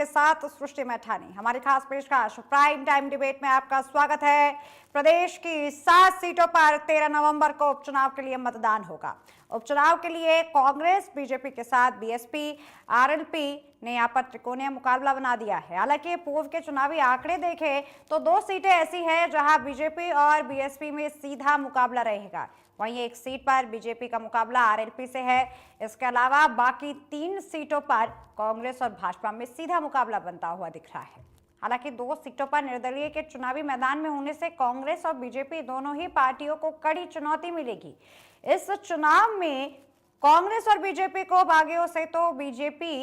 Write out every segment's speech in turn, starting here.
के साथ सृष्टि मैठानी। हमारी खास पेशकश प्राइम टाइम डिबेट में आपका स्वागत है। प्रदेश की 7 सीटों पर 13 नवंबर को उपचुनाव के लिए मतदान होगा। उपचुनाव के लिए कांग्रेस बीजेपी के साथ बीएसपी आरएलपी ने यहाँ पर त्रिकोणीय मुकाबला बना दिया है। हालांकि पूर्व के चुनावी आंकड़े देखें तो 2 सीटें ऐसी हैं जहां बीजेपी और बीएसपी में सीधा मुकाबला रहेगा। वहीं एक सीट पर बीजेपी का मुकाबला आरएलपी से है। इसके अलावा बाकी 3 सीटों पर कांग्रेस और भाजपा में सीधा मुकाबला बनता हुआ दिख रहा है। हालांकि 2 सीटों पर निर्दलीय के चुनावी मैदान में होने से कांग्रेस और बीजेपी दोनों ही पार्टियों को कड़ी चुनौती मिलेगी। इस चुनाव में कांग्रेस और बीजेपी को बागियों से तो बीजेपी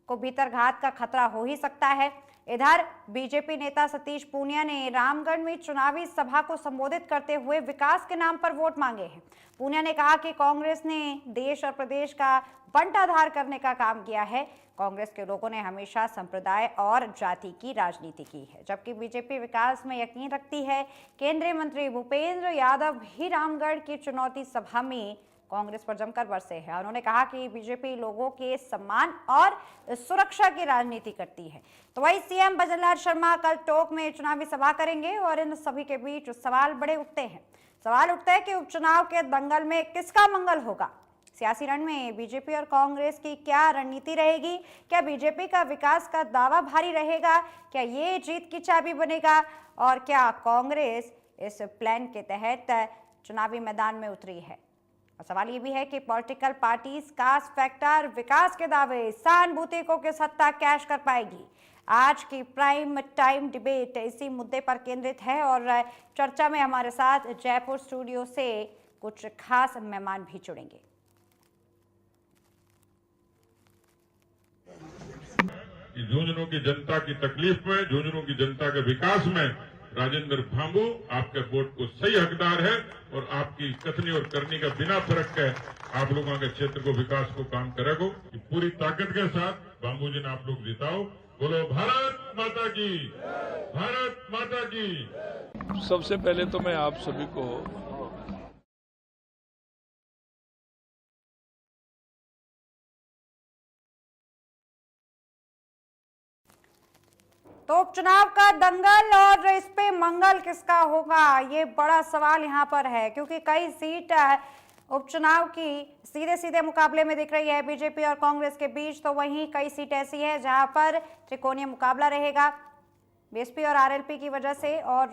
को भीतरघात का खतरा हो ही सकता है। इधर बीजेपी नेता सतीश पूनिया ने रामगढ़ में चुनावी सभा को संबोधित करते हुए विकास के नाम पर वोट मांगे हैं। पूनिया ने कहा कि कांग्रेस ने देश और प्रदेश का बंटाधार करने का काम किया है। कांग्रेस के लोगों ने हमेशा संप्रदाय और जाति की राजनीति की है, जबकि बीजेपी विकास में यकीन रखती है। केंद्रीय मंत्री भूपेंद्र यादव भी रामगढ़ की चुनौती सभा में कांग्रेस पर जमकर बरसे हैं। उन्होंने कहा कि बीजेपी लोगों के सम्मान और सुरक्षा की राजनीति करती है। तो वही सीएम भजनलाल शर्मा कल टोंक में चुनावी सभा करेंगे और इन सभी के बीच सवाल बड़े उठते हैं। सवाल उठता है कि उपचुनाव के दंगल में किसका मंगल होगा। सियासी रण में बीजेपी और कांग्रेस की क्या रणनीति रहेगी? क्या बीजेपी का विकास का दावा भारी रहेगा? क्या ये जीत की चाबी बनेगा? और क्या कांग्रेस इस प्लान के तहत चुनावी मैदान में उतरी है? और सवाल ये भी है कि पॉलिटिकल पार्टीज कास्ट फैक्टर विकास के दावे सहानुभूति को किस हद तक कैश कर पाएगी। आज की प्राइम टाइम डिबेट इसी मुद्दे पर केंद्रित है और चर्चा में हमारे साथ जयपुर स्टूडियो से कुछ खास मेहमान भी जुड़ेंगे। झुंझुनू की जनता की तकलीफ में, झुंझुनू की जनता के विकास में राजेंद्र भांबू आपके वोट को सही हकदार है और आपकी कथनी और करनी का बिना फर्क के आप लोगों के क्षेत्र को विकास को काम करेगा। पूरी ताकत के साथ भांबू जी ने आप लोग जिताओ। बोलो भारत माता की, भारत माता की। सबसे पहले तो मैं आप सभी को तो उपचुनाव का दंगल और इस पे मंगल किसका होगा, ये बड़ा सवाल यहाँ पर है, क्योंकि कई सीट उपचुनाव की सीधे सीधे मुकाबले में दिख रही है बीजेपी और कांग्रेस के बीच। तो वहीं कई सीट ऐसी है जहां पर त्रिकोणीय मुकाबला रहेगा बीएसपी और आरएलपी की वजह से। और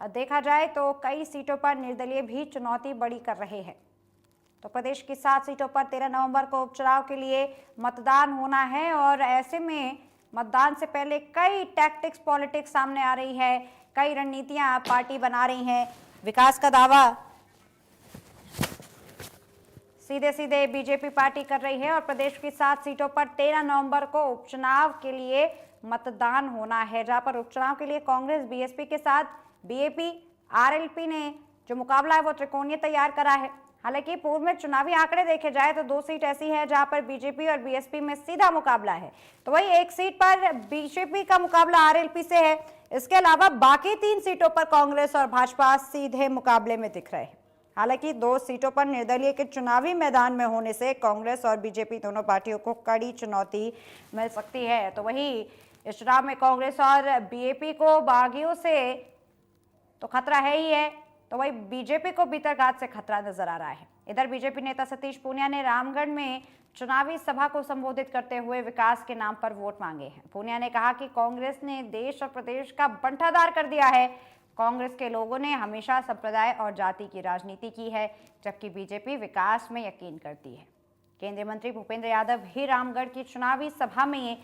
देखा जाए तो कई सीटों पर निर्दलीय भी चुनौती बड़ी कर रहे हैं। तो प्रदेश की 7 सीटों पर 13 नवंबर को उपचुनाव के लिए मतदान होना है और ऐसे में मतदान से पहले कई टैक्टिक्स पॉलिटिक्स सामने आ रही है, कई रणनीतियां पार्टी बना रही हैं। विकास का दावा सीधे सीधे बीजेपी पार्टी कर रही है और प्रदेश की 7 सीटों पर 13 नवंबर को उपचुनाव के लिए मतदान होना है, जहां पर उपचुनाव के लिए कांग्रेस बीएसपी के साथ बीएपी आरएलपी ने जो मुकाबला है वो त्रिकोणीय तैयार करा है। हालांकि पूर्व में चुनावी आंकड़े देखे जाए तो 2 सीट ऐसी है जहां पर बीजेपी और बीएसपी में सीधा मुकाबला है। तो वही एक सीट पर बीजेपी का मुकाबला आरएलपी से है। इसके अलावा बाकी 3 सीटों पर कांग्रेस और भाजपा सीधे मुकाबले में दिख रहे हैं। हालांकि 2 सीटों पर निर्दलीय के चुनावी मैदान में होने से कांग्रेस और बीजेपी दोनों पार्टियों को कड़ी चुनौती मिल सकती है। तो वही इस चुनाव में कांग्रेस और बीएपी को बागियों से तो खतरा है ही है, तो वही बीजेपी को भीतरघात से खतरा नजर आ रहा है। इधर बीजेपी नेता सतीश पूनिया ने रामगढ़ में चुनावी सभा को संबोधित करते हुए विकास के नाम पर वोट मांगे हैं। पूनिया ने कहा कि कांग्रेस ने देश और प्रदेश का बंटाधार कर दिया है। कांग्रेस के लोगों ने हमेशा संप्रदाय और जाति की राजनीति की है, जबकि बीजेपी विकास में यकीन करती है। केंद्रीय मंत्री भूपेंद्र यादव भी रामगढ़ की चुनावी सभा में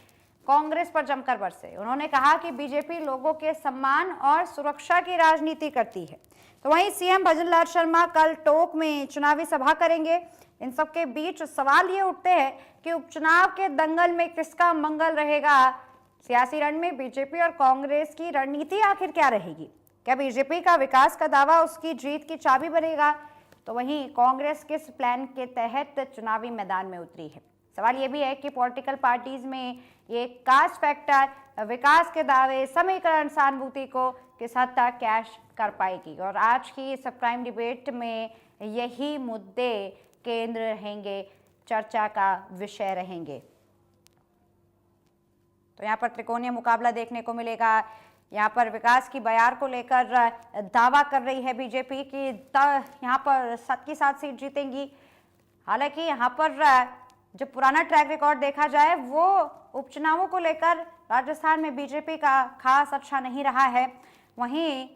कांग्रेस पर जमकर बरसे। उन्होंने कहा कि बीजेपी लोगों के सम्मान और सुरक्षा की राजनीति करती है। तो वहीं सीएम भजनलाल शर्मा कल टोंक में चुनावी सभा करेंगे। इन सब के बीच सवाल ये उठते हैं कि उपचुनाव के दंगल में किसका मंगल रहेगा। सियासी रण में बीजेपी और कांग्रेस की रणनीति आखिर क्या रहेगी? क्या बीजेपी का विकास का दावा उसकी जीत की चाबी बनेगा? तो वहीं कांग्रेस किस प्लान के तहत चुनावी मैदान में उतरी है? सवाल ये भी है कि पॉलिटिकल पार्टीज में ये कास्ट फैक्टर विकास के दावे समीकरण सहानुभूति को किस हद तक कैश कर पाएगी। और आज की इस प्राइम डिबेट में यही मुद्दे केंद्र रहेंगे, चर्चा का विषय रहेंगे। तो यहाँ पर त्रिकोणीय मुकाबला देखने को मिलेगा। यहाँ पर विकास की बयार को लेकर दावा कर रही है बीजेपी कि यहाँ पर 7 की 7 सीट जीतेंगी। हालांकि यहाँ पर जो पुराना ट्रैक रिकॉर्ड देखा जाए वो उपचुनावों को लेकर राजस्थान में बीजेपी का खास अच्छा नहीं रहा है। वहीं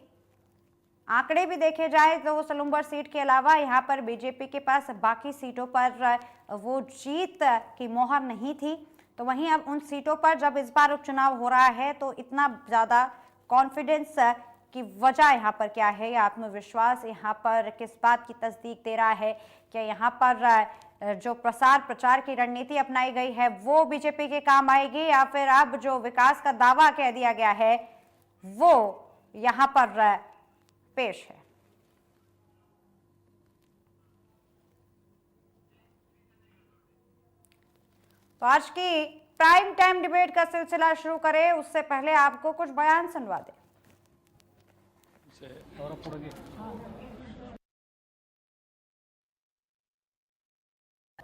आंकड़े भी देखे जाए तो सलूम्बर सीट के अलावा यहाँ पर बीजेपी के पास बाकी सीटों पर वो जीत की मोहर नहीं थी। तो वहीं अब उन सीटों पर जब इस बार उपचुनाव हो रहा है तो इतना ज़्यादा कॉन्फिडेंस की वजह यहाँ पर क्या है, या आत्मविश्वास यहाँ पर किस बात की तस्दीक दे रहा है? क्या यहाँ पर जो प्रसार प्रचार की रणनीति अपनाई गई है वो बीजेपी के काम आएगी, या फिर अब जो विकास का दावा कह दिया गया है वो यहाँ पर पेश है? तो आज की प्राइम टाइम डिबेट का सिलसिला शुरू करें उससे पहले आपको कुछ बयान सुनवा दें।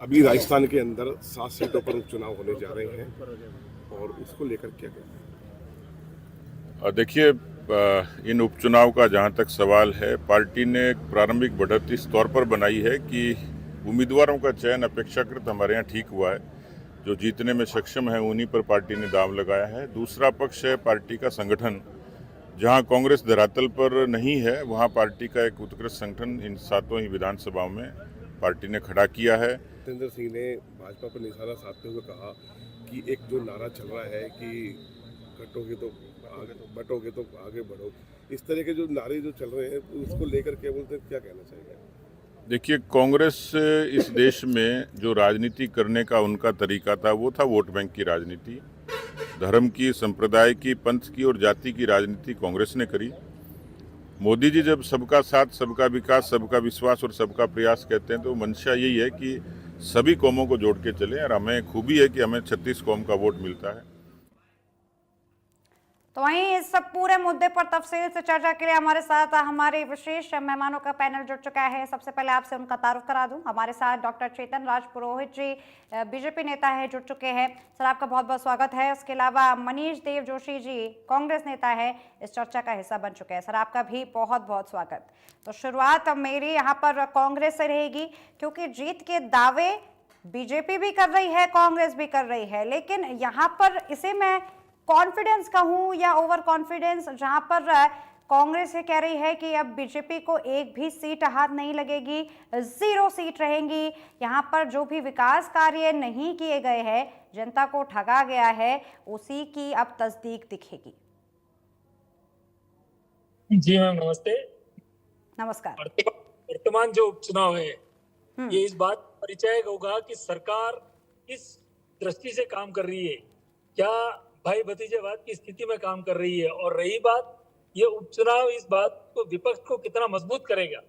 अभी राजस्थान के अंदर 7 सीटों पर उपचुनाव होने जा रहे हैं और इसको लेकर क्या कहते हैं? देखिए, इन उपचुनाव का जहां तक सवाल है, पार्टी ने एक प्रारंभिक बढ़त इस तौर पर बनाई है कि उम्मीदवारों का चयन अपेक्षाकृत हमारे यहाँ ठीक हुआ है। जो जीतने में सक्षम है उन्हीं पर पार्टी ने दाव लगाया है। दूसरा पक्ष है पार्टी का संगठन। जहां कांग्रेस धरातल पर नहीं है वहां पार्टी का एक उत्कृष्ट संगठन इन 7 ही विधानसभाओं में पार्टी ने खड़ा किया है। सत्येंद्र सिंह ने भाजपा पर निशाना साधते हुए कहा कि एक जो नारा चल रहा है कि कटोगे तो आगे, बटोगे तो आगे बढ़ो, इस तरह के जो नारे जो चल रहे हैं उसको लेकर क्या बोलते हैं, क्या कहना चाहिए? देखिए, कांग्रेस इस देश में जो राजनीति करने का उनका तरीका था वो था वोट बैंक की राजनीति। धर्म की, संप्रदाय की, पंथ की और जाति की राजनीति कांग्रेस ने करी। मोदी जी जब सबका साथ, सबका विकास, सबका विश्वास और सबका प्रयास कहते हैं तो मंशा यही है कि सभी कौमों को जोड़ के चले, और हमें खूबी है कि हमें 36 कौम का वोट मिलता है। तो वहीं इस सब पूरे मुद्दे पर तफसील से चर्चा के लिए हमारे साथ हमारे विशेष मेहमानों का पैनल जुड़ चुका है। सबसे पहले आपसे उनका तारुफ करा दूं। हमारे साथ डॉक्टर चेतन राज पुरोहित जी, बीजेपी नेता है, जुड़ चुके हैं। सर, आपका बहुत बहुत स्वागत है। उसके अलावा मनीष देव जोशी जी, कांग्रेस नेता है, इस चर्चा का हिस्सा बन चुके हैं। सर, आपका भी बहुत बहुत स्वागत। तो शुरुआत मेरी यहाँ पर कांग्रेस से रहेगी, क्योंकि जीत के दावे बीजेपी भी कर रही है, कांग्रेस भी कर रही है, लेकिन यहाँ पर इसे मैं कॉन्फिडेंस कहूं या ओवर कॉन्फिडेंस, जहां पर कांग्रेस ये कह रही है कि अब बीजेपी को एक भी सीट हाथ नहीं लगेगी, 0 सीट रहेंगी। यहां पर जो भी विकास कार्य नहीं किए गए हैं, जनता को ठगा गया है, उसी की अब तस्दीक दिखेगी। जी मैम, नमस्ते। नमस्कार। वर्तमान जो उपचुनाव है ये इस बात परिचय होगा कि सरकार किस दृष्टि से काम कर रही है, क्या भाई भतीजेवाद की स्थिति में काम कर रही है, और रही बात ये उपचुनाव, इस बात को विपक्ष को कितना मजबूत करेगा,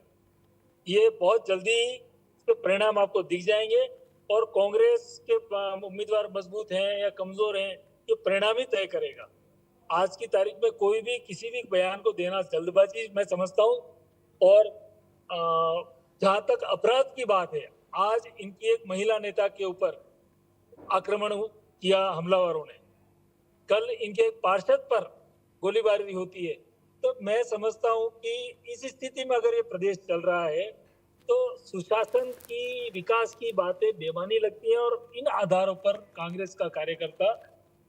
ये बहुत जल्दी इसके परिणाम आपको दिख जाएंगे। और कांग्रेस के उम्मीदवार मजबूत हैं या कमजोर हैं, ये परिणाम ही तय करेगा। आज की तारीख में कोई भी किसी भी बयान को देना जल्दबाजी मैं समझता हूँ। और जहां तक अपराध की बात है, आज इनकी एक महिला नेता के ऊपर आक्रमण किया हमलावरों ने, कल इनके एक पार्षद पर गोलीबारी होती है। तो मैं समझता हूं कि इस स्थिति में अगर ये प्रदेश चल रहा है तो सुशासन की, विकास की बातें बेमानी लगती हैं, और इन आधारों पर कांग्रेस का कार्यकर्ता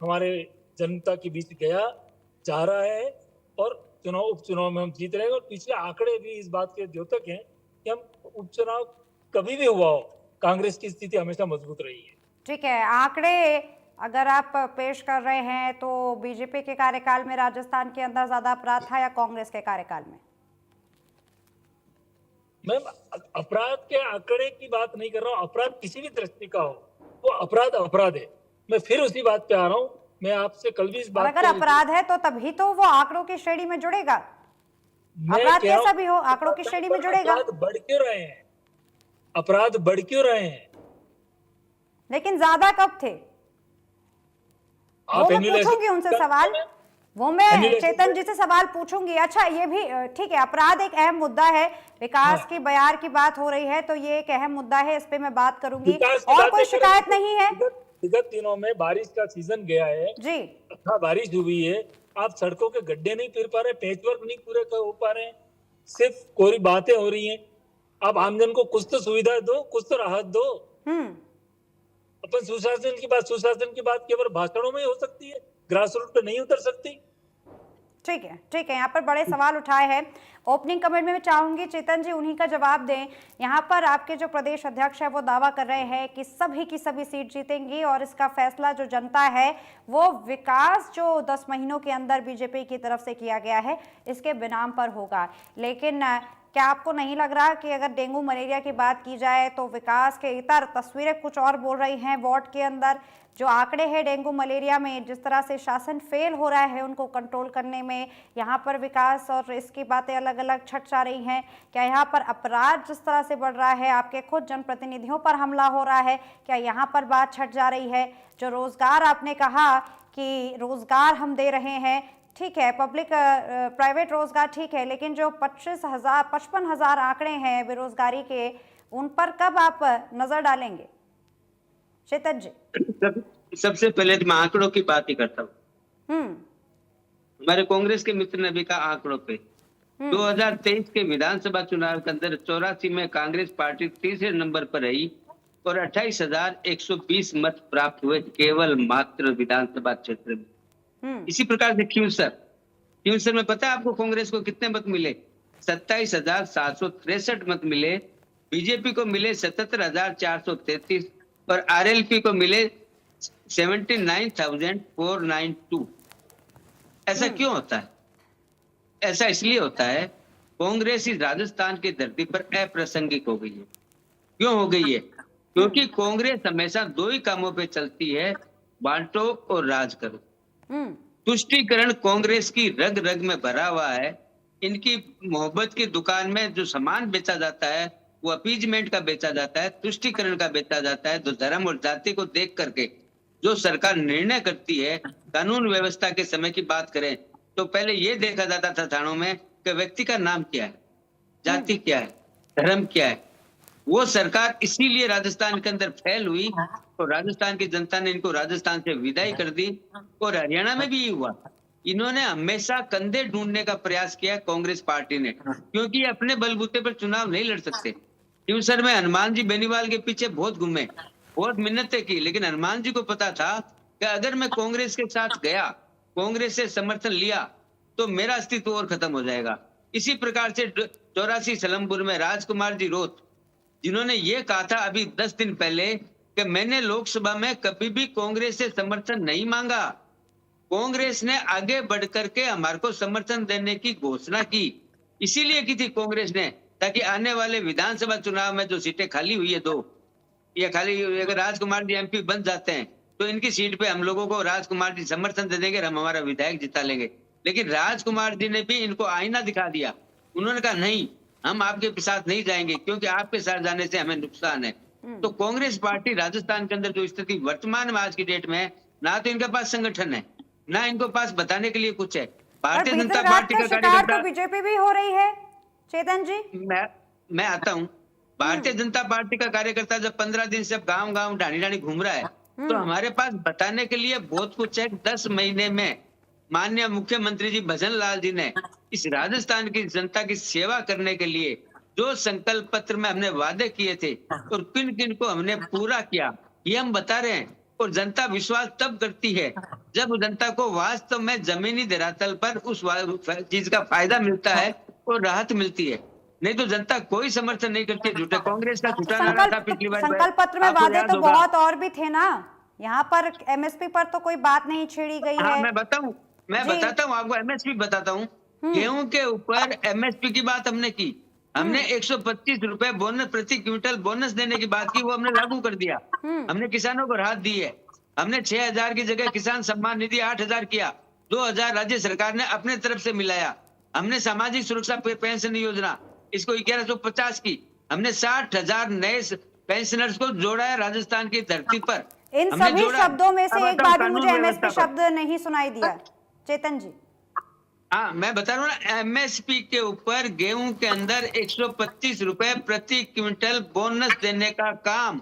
हमारे जनता के बीच गया जा रहा है और उपचुनाव में हम जीत रहे हैं। और पिछले आंकड़े भी इस बात के द्योतक हैं कि हम उपचुनाव कभी भी हुआ हो, कांग्रेस की स्थिति हमेशा मजबूत रही है। ठीक है, आंकड़े अगर आप पेश कर रहे हैं तो बीजेपी के कार्यकाल में राजस्थान के अंदर ज्यादा अपराध था या कांग्रेस के कार्यकाल में? मैम, अपराध के आंकड़े की बात नहीं कर रहा हूँ। अपराध किसी भी दृष्टि का हो, वो अपराध अपराध है। मैं फिर उसी बात पे आ रहा हूँ। मैं आपसे कल भी इस बात, अगर अपराध है तो तभी तो वो आंकड़ों की श्रेणी में जुड़ेगा। अपराध कैसा भी हो, आंकड़ों की श्रेणी में जुड़ेगा। अपराध बढ़ क्यों रहे हैं? अपराध बढ़ क्यों रहे हैं? लेकिन ज्यादा कब थे? वो मैं पूछूंगी उनसे सवाल, वो मैं चेतन जी से सवाल पूछूंगी। अच्छा, ये भी ठीक है, अपराध एक अहम मुद्दा है, विकास की बयार की बात हो रही है तो ये एक अहम मुद्दा है, इस पे मैं बात करूंगी। और कोई शिकायत नहीं है? विगत दिनों में बारिश का सीजन गया है, जी अच्छा बारिश हुई है, आप सड़कों के गड्ढे नहीं फिर पा रहे, पैचवर्क नहीं पूरे हो पा रहे हैं, सिर्फ कोरी बातें हो रही हैं। आप आमजन को कुछ तो सुविधा दो, कुछ तो राहत दो। अपन सुशासन की बात केवल भाषणों में ही हो सकती है, ग्रास रूट पे नहीं उतर सकती। ठीक है, यहाँ पर बड़े सवाल उठाए हैं। ओपनिंग कमेंट में मैं चाहूंगी चेतन जी उन्हीं का जवाब दें। यहाँ पर आपके जो प्रदेश अध्यक्ष है वो दावा कर रहे हैं कि सभी की सभी सीट जीतेंगी और इसका फैसला जो जनता है वो विकास जो 10 महीनों के अंदर बीजेपी की तरफ से किया गया है इसके बिनाम पर होगा। लेकिन क्या आपको नहीं लग रहा कि अगर डेंगू मलेरिया की बात की जाए तो विकास के इतर तस्वीरें कुछ और बोल रही हैं? वार्ड के अंदर जो आंकड़े हैं डेंगू मलेरिया में, जिस तरह से शासन फेल हो रहा है उनको कंट्रोल करने में, यहाँ पर विकास और इसकी बातें अलग अलग छट जा रही हैं। क्या यहाँ पर अपराध जिस तरह से बढ़ रहा है, आपके खुद जनप्रतिनिधियों पर हमला हो रहा है, क्या यहाँ पर बात छट जा रही है? जो रोजगार आपने कहा कि रोजगार हम दे रहे हैं, ठीक है, पब्लिक प्राइवेट रोजगार ठीक है, लेकिन जो 55,000 आंकड़े हैं बेरोजगारी के, उन पर कब आप नजर डालेंगे चेतन जी? सबसे पहले तो मैं आंकड़ों की बात ही करता हूँ। हमारे कांग्रेस के मित्र ने भी कहा आंकड़ों पे 2023 के विधानसभा चुनाव के अंदर 84 में कांग्रेस पार्टी तीसरे नंबर पर रही और 28,120 मत प्राप्त हुए केवल मात्र विधानसभा क्षेत्र में। इसी प्रकार से क्यूंसर में पता है आपको कांग्रेस को कितने मत मिले? 27,763 मत मिले। बीजेपी को मिले 77,433 और आरएलपी को मिले 79,492। ऐसा क्यों होता है? ऐसा इसलिए होता है कांग्रेस इस राजस्थान की धरती पर अप्रासंगिक हो गई है। क्यों हो गई है? क्योंकि कांग्रेस हमेशा दो ही कामों पे चलती है, बांटो और राज करो। तुष्टीकरण कांग्रेस की रग रग में भरा हुआ है। इनकी मोहब्बत की दुकान में जो सामान बेचा जाता है वो अपीजमेंट का बेचा जाता है, तुष्टीकरण का बेचा जाता है। तो धर्म और जाति को देख करके जो सरकार निर्णय करती है, कानून व्यवस्था के समय की बात करें तो पहले ये देखा जाता था थानों में कि व्यक्ति का नाम क्या है, जाति क्या है, धर्म क्या है। वो सरकार इसीलिए राजस्थान के अंदर फेल हुई और राजस्थान की जनता ने इनको राजस्थान से विदाई कर दी। और हरियाणा में भी ये हुआ। इन्होंने हमेशा कंधे ढूंढने का प्रयास किया कांग्रेस पार्टी ने, क्योंकि अपने बलबूते पर चुनाव नहीं लड़ सकते। ट्यूसर में हनुमान जी बेनीवाल के पीछे बहुत घूमे, बहुत मिन्नतें की, लेकिन हनुमान जी को पता था कि अगर मैं कांग्रेस के साथ गया, कांग्रेस से समर्थन लिया तो मेरा अस्तित्व और खत्म हो जाएगा। इसी प्रकार से 84 सलमपुर में राजकुमार जी रोत, जिन्होंने ये कहा था अभी 10 दिन पहले कि मैंने लोकसभा में कभी भी कांग्रेस से समर्थन नहीं मांगा, कांग्रेस ने आगे बढ़ करके हमारे को समर्थन देने की घोषणा की। इसीलिए की थी कांग्रेस ने, ताकि आने वाले विधानसभा चुनाव में जो सीटें खाली हुई है 2 या खाली, अगर राजकुमार जी एमपी बन जाते हैं तो इनकी सीट पे हम लोगों को राजकुमार जी समर्थन दे देंगे, हम हमारा विधायक जिता लेंगे। लेकिन राजकुमार जी ने भी इनको आईना दिखा दिया। उन्होंने कहा नहीं, हम आपके साथ नहीं जाएंगे क्योंकि आपके साथ जाने से हमें नुकसान है। तो कांग्रेस पार्टी राजस्थान के अंदर जो स्थिति वर्तमान में आज की डेट में है, ना तो इनके पास संगठन है, ना इनके पास बताने के लिए कुछ है। भारतीय जनता पार्टी का कार्यकर्ता तो बीजेपी भी हो रही है चेतन जी। मैं आता हूँ। भारतीय जनता पार्टी का कार्यकर्ता जब 15 दिन से गांव गांव ढाणी ढाणी घूम रहा है तो हमारे पास बताने के लिए बहुत कुछ है। 10 महीने में माननीय मुख्यमंत्री जी भजन लाल जी ने इस राजस्थान की जनता की सेवा करने के लिए जो संकल्प पत्र में हमने वादे किए थे और किन किन को हमने पूरा किया, ये हम बता रहे हैं। और जनता विश्वास तब करती है जब जनता को वास्तव में जमीनी धरातल पर उस चीज का फायदा मिलता है और राहत मिलती है। नहीं तो जनता कोई समर्थन नहीं करती। झूठा कांग्रेस का झूठा नारा था पिछली बार। संकल्प पत्र में वादे तो बहुत और भी थे ना, यहाँ पर एमएसपी पर तो कोई बात नहीं छेड़ी गई है। मैं बताता हूँ आपको, एमएसपी बताता हूँ। गेहूं के ऊपर एमएसपी की बात हमने की। हमने 125 रुपए बोनस प्रति क्विंटल बोनस देने की बात की, वो हमने लागू कर दिया। हमने किसानों को राहत दी है। हमने 6,000 की जगह किसान सम्मान निधि 8,000 किया। 2,000 राज्य सरकार ने अपने तरफ से मिलाया। हमने सामाजिक सुरक्षा पेंशन योजना इसको 1150 की। हमने 60,000 नए पेंशनर्स को जोड़ा है राजस्थान की धरती पर। इन सभी शब्दों में से एक बार भी मुझे एमएसपी शब्द नहीं सुनाई दिया चेतन जी। हाँ, मैं बता रहा हूँ ना, एमएसपी के ऊपर गेहूं के अंदर 125 रुपए प्रति क्विंटल बोनस देने का काम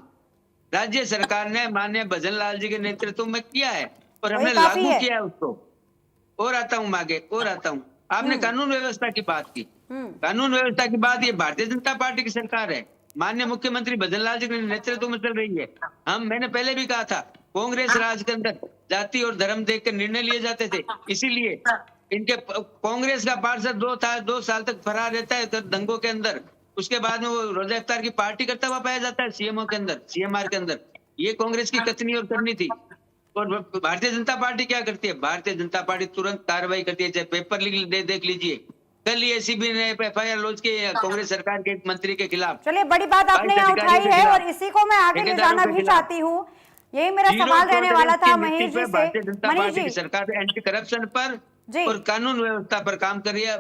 राज्य सरकार ने माननीय भजन लाल जी के नेतृत्व में किया है और वही हमने काफी लागू है। किया है उसको। और आता हूँ आगे, और आता हूँ। आपने कानून व्यवस्था की बात की। कानून व्यवस्था की बात, ये भारतीय जनता पार्टी की सरकार है, माननीय मुख्यमंत्री भजन लाल जी के नेतृत्व में चल रही है। मैंने पहले भी कहा था, कांग्रेस राज के अंदर जाति और धर्म देख कर निर्णय लिए जाते थे, इसीलिए इनके कांग्रेस का पार्षद 2 साल तक फरार रहता है दंगों के अंदर, उसके बाद में वो रोजा इफ्तार की पार्टी करता हुआ पाया जाता है सीएमओ के अंदर, सीएमआर के अंदर। ये कांग्रेस की कथनी और करनी थी। और भारतीय जनता पार्टी क्या करती है? भारतीय जनता पार्टी तुरंत कार्रवाई करती है। चाहे पेपर लीक देख लीजिए, कल ही एसीबी ने FIR लॉन्च की कांग्रेस सरकार के एक मंत्री के खिलाफ। चलिए, बड़ी बात आपने यहाँ उठाई है और इसी को मैं आगे ले जाना भी चाहती हूँ। यही मेरा सवाल रहने वाला था महेश जी से। भारतीय जनता मनीष पार्टी की जी, सरकार एंटी करप्शन पर जी। और कानून व्यवस्था पर काम कर रही है।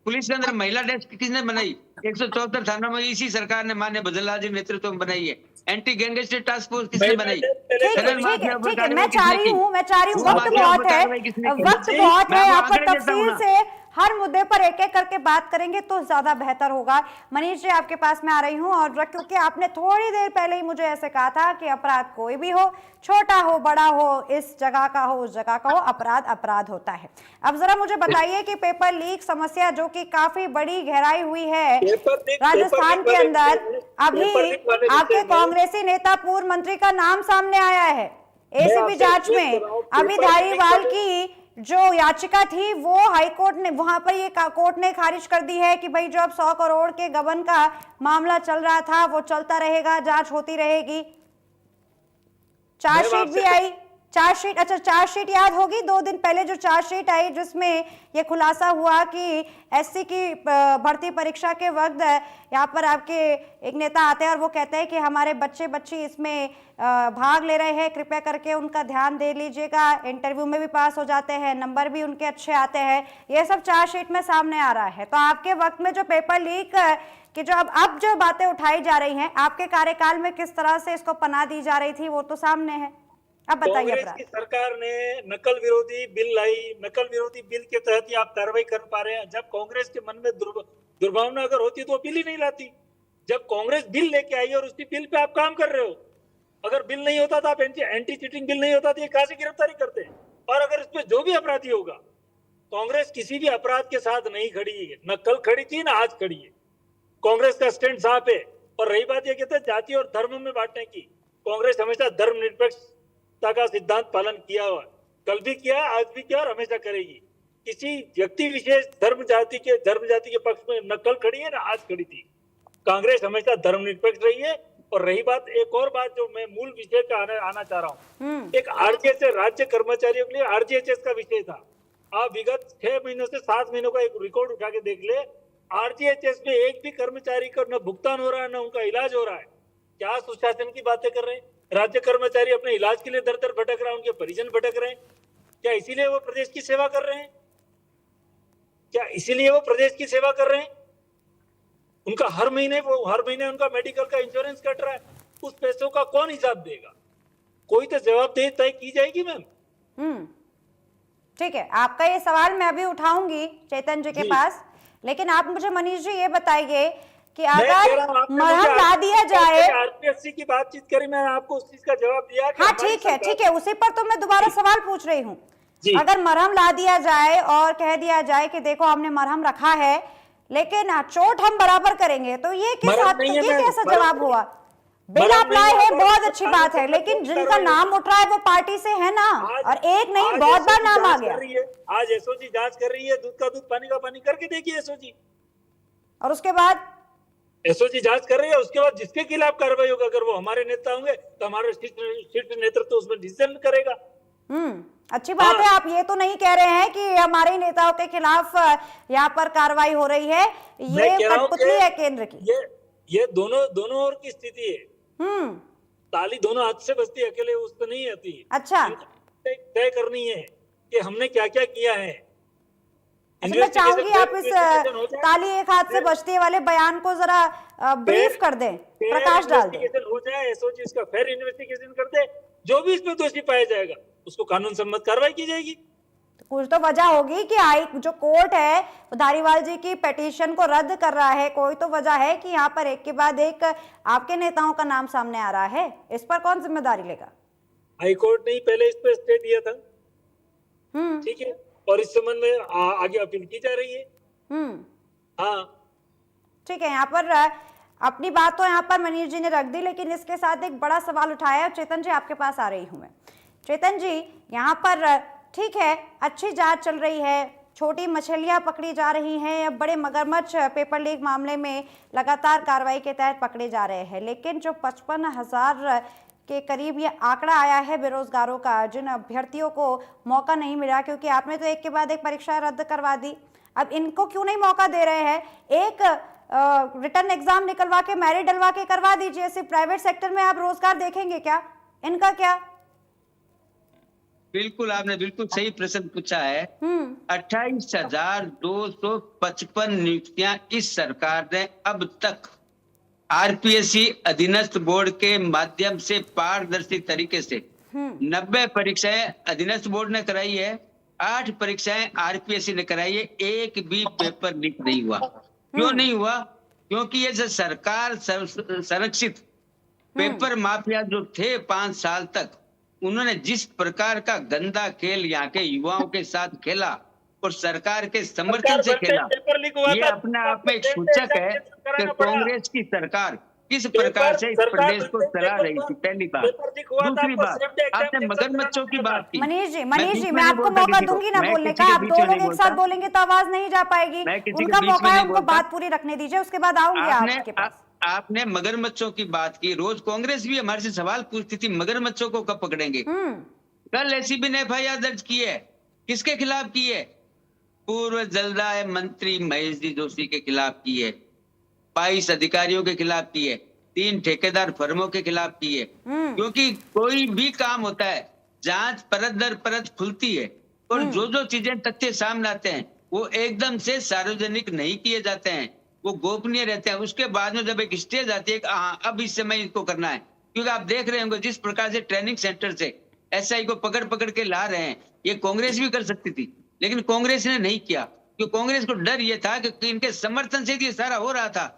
पुलिस के अंदर महिला डेस्क किसने बनाई? 174 थानों में इसी सरकार ने माननीय भजन लाल जी के नेतृत्व में बनाई है। एंटी गैंगस्टर टास्क फोर्स किसने बनाई? ठीक है, मैं चाह रही हूँ, वक्त बहुत है, यहाँ पर तफसील से हर मुद्दे पर एक एक करके बात करेंगे तो ज्यादा बेहतर होगा। मनीष जी, आपके पास मैं आ रही हूँ, और क्योंकि आपने थोड़ी देर पहले ही मुझे ऐसे कहा था कि अपराध कोई भी हो, छोटा हो बड़ा हो, इस जगह का हो उस जगह का हो, अपराध अपराध होता है। अब जरा मुझे बताइए कि पेपर लीक समस्या जो कि काफी बड़ी गहराई हुई है राजस्थान के अंदर, अभी आपके कांग्रेसी नेता पूर्व मंत्री का नाम सामने आया है एसीबी जांच में। अभी धारीवाल की जो याचिका थी वो हाईकोर्ट ने, वहां पर ये कोर्ट ने खारिज कर दी है कि भाई जो अब 100 करोड़ के गबन का मामला चल रहा था वो चलता रहेगा, जांच होती रहेगी। चार्जशीट भी आई, चार्जशीट, अच्छा चार्जशीट याद होगी 2 दिन पहले जो चार्जशीट आई जिसमें ये खुलासा हुआ कि एससी की भर्ती परीक्षा के वक्त यहाँ पर आपके एक नेता आते हैं और वो कहते हैं कि हमारे बच्चे बच्ची इसमें भाग ले रहे हैं, कृपया करके उनका ध्यान दे लीजिएगा, इंटरव्यू में भी पास हो जाते हैं, नंबर भी उनके अच्छे आते हैं। ये सब चार्जशीट में सामने आ रहा है। तो आपके वक्त में जो पेपर लीक कि जो अब जो बातें उठाई जा रही हैं, आपके कार्यकाल में किस तरह से इसको पनाह दी जा रही थी वो तो सामने है। अब बताइए। कांग्रेस की सरकार ने नकल विरोधी बिल लाई, नकल विरोधी बिल के तहत ही आप कार्रवाई कर पा रहे हैं। जब कांग्रेस के मन में दुर्भावना अगर होती तो बिल ही नहीं लाती। जब कांग्रेस बिल लेके आई और उसी बिल पे आप काम कर रहे हो, अगर बिल नहीं होता तो आप एंटी चीटिंग बिल नहीं होता तो ये कहां से गिरफ्तारी करते हैं? और अगर इसमें जो भी अपराधी होगा, कांग्रेस किसी भी अपराध के साथ नहीं खड़ी है, न कल खड़ी थी न आज खड़ी है। कांग्रेस का स्टैंड साफ है। और रही बात ये कहते हैं जाति और धर्म में बांटने की, कांग्रेस हमेशा धर्मनिरपेक्षता का सिद्धांत पालन किया हुआ, कल भी किया, आज भी किया और हमेशा करेगी। किसी व्यक्ति विशेष धर्म जाति के पक्ष में न कल खड़ी है न आज खड़ी थी। कांग्रेस हमेशा धर्मनिरपेक्ष रही है। और रही बात, एक और बात जो मैं मूल विषय का आना चाह रहा हूँ, एक आरजीएच राज्य कर्मचारियों के लिए आरजीएचएस का विषय था। आप विगत 6 महीनों से 7 महीनों का एक रिकॉर्ड उठा के देख ले, आरजीएचएस में एक भी कर्मचारी का न भुगतान हो रहा है न उनका इलाज हो रहा है। क्या सुशासन की बातें कर रहे हैं? राज्य कर्मचारी अपने इलाज के लिए दर दर भटक रहे हैं, उनके परिजन भटक रहे हैं। क्या इसीलिए वो प्रदेश की सेवा कर रहे हैं? क्या इसीलिए वो प्रदेश की सेवा कर रहे हैं? उनका हर महीने उनका मेडिकल का इंश्योरेंस कट रहा है, उस पैसों का कौन हिसाब देगा? कोई तो जवाबदेही तय की जाएगी मैम। ठीक है, आपका ये सवाल मैं अभी उठाऊंगी चेतन जी के पास, लेकिन आप मुझे मनीष जी ये बताइए कि अगर मरहम ला दिया जाए, आरपीएससी की बातचीत करी, मैंने आपको उस चीज का जवाब दिया। हाँ ठीक है, उसी पर तो मैं दोबारा सवाल पूछ रही हूँ। अगर मरहम ला दिया जाए और कह दिया जाए कि देखो हमने मरहम रखा है लेकिन चोट हम बराबर करेंगे, तो ये कैसा जवाब हुआ? बिल आप लाए हैं, बहुत अच्छी बात है, लेकिन जिनका नाम उठ रहा है वो पार्टी से है ना, और एक नहीं बहुत बार नाम आ गया। आज एसओजी जांच कर रही है, दूध का दूध पानी का पानी करके देखिए एसओजी, और उसके बाद एसओजी जांच कर रही है। उसके बाद जिसके खिलाफ कार्रवाई होगा, अगर वो हमारे नेता होंगे तो हमारा शीर्ष नेतृत्व उसमें डिसीजन करेगा। अच्छी बात है। आप ये तो नहीं कह रहे हैं कि हमारे नेताओं के खिलाफ यहाँ पर कार्रवाई हो रही है, ये कठपुतली है केंद्र की। ये दोनों ओर की स्थिति है। ताली दोनों हाथ से बजती है, अकेले उस पर नहीं आती। अच्छा, तय करनी है कि हमने क्या क्या किया है। मैं चाहूंगी आप इस ताली एक हाथ से बजती है वाले बयान को जरा ब्रीफ कर दें, प्रकाश डाल दें। हो जाए, एसओजी इसका फेयर इन्वेस्टिगेशन कर दे, जो भी इसमें दोषी पाया जाएगा उसको कानून सम्मत कार्रवाई की जाएगी। कुछ तो वजह होगी कि हाई जो कोर्ट है वो धारीवाल जी की पिटीशन को रद्द कर रहा है। कोई तो वजह है कि यहाँ पर एक के बाद एक आपके नेताओं का नाम सामने आ रहा है। इस पर कौन जिम्मेदारी लेगा? हाईकोर्ट ने ही पहले इस पर स्टे दिया था, ठीक है, और इस संबंध में आगे अपील की जा रही है। हाँ ठीक है, यहाँ पर अपनी बात तो यहाँ पर मनीष जी ने रख दी, लेकिन इसके साथ एक बड़ा सवाल उठाया है। चेतन जी आपके पास आ रही हूं मैं। चेतन जी, यहाँ पर ठीक है, अच्छी जांच चल रही है, छोटी मछलियां पकड़ी जा रही हैं, अब बड़े मगरमच्छ पेपर लीक मामले में लगातार कार्रवाई के तहत पकड़े जा रहे हैं, लेकिन जो 55,000 के करीब ये आंकड़ा आया है बेरोजगारों का, जिन अभ्यर्थियों को मौका नहीं मिला, क्योंकि आपने तो एक के बाद एक परीक्षा रद्द करवा दी, अब इनको क्यों नहीं मौका दे रहे हैं? एक रिटर्न एग्जाम निकलवा के, मेरिट डलवा के करवा दीजिए। सिर्फ प्राइवेट सेक्टर में आप रोजगार देखेंगे क्या? इनका क्या? बिल्कुल, आपने बिल्कुल सही प्रश्न पूछा है। 28,255 नियुक्तियां इस सरकार ने अब तक आरपीएससी अधीनस्थ बोर्ड के माध्यम से पारदर्शी तरीके से 90 परीक्षाएं अधीनस्थ बोर्ड ने कराई है, 8 परीक्षाएं आरपीएससी ने कराई है, एक भी पेपर लीक नहीं हुआ। क्यों नहीं हुआ? क्योंकि ये जो सरकार संरक्षित पेपर माफिया जो थे 5 साल तक, उन्होंने जिस प्रकार का गंदा खेल यहाँ के युवाओं के साथ खेला और सरकार के समर्थन से खेला, ये अपने आप में एक सूचक है कि कांग्रेस की सरकार किस प्रकार से इस प्रदेश को चला रही थी। पहली बात। दूसरी बात, आपने मगरमच्छों की बात की। मनीष जी, मैं आपको मौका दूंगी ना बोलने का। आप दो लोग एक साथ बोलेंगे तो आवाज नहीं जा पाएगी। उनका मौका है, उनको बात पूरी रखने दीजिए, उसके बाद आऊंगी आपके पास। आपने मगरमच्छों की बात की, रोज कांग्रेस भी हमारे से सवाल पूछती थी मगरमच्छों को कब पकड़ेंगे। कल एसीबी ने एफआईआर दर्ज की है, किसके खिलाफ की है? पूर्व जलदाय मंत्री महेश जी जोशी के खिलाफ की है, 22 अधिकारियों के खिलाफ की है, 3 ठेकेदार फर्मों के खिलाफ की है। क्योंकि कोई भी काम होता है, जांच परत दर परत खुलती है और जो जो चीजें तथ्य सामने आते हैं वो एकदम से सार्वजनिक नहीं किए जाते हैं, वो गोपनीय रहते हैं। उसके बाद में जब एक स्टेज आती है कि हाँ अब इस समय इसको करना है, क्योंकि आप देख रहे होंगे जिस प्रकार से ट्रेनिंग सेंटर से एसआई को पकड़ पकड़ के ला रहे हैं, ये कांग्रेस भी कर सकती थी, लेकिन कांग्रेस ने नहीं किया। क्योंकि कांग्रेस को डर ये था कि इनके समर्थन से ये सारा हो रहा था।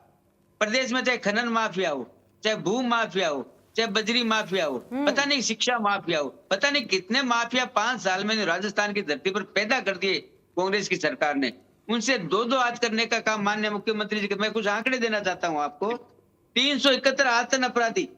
प्रदेश में चाहे खनन माफिया हो, चाहे भू माफिया हो, चाहे बजरी माफिया हो, पता नहीं शिक्षा माफिया हो, पता नहीं कितने माफिया 5 साल में राजस्थान की धरती पर पैदा कर दिए कांग्रेस की सरकार ने। उनसे 2-2 हाथ करने का काम माननीय मुख्यमंत्री जी के, मैं कुछ आंकड़े देना चाहता हूं आपको। 371 आतंक अपराधी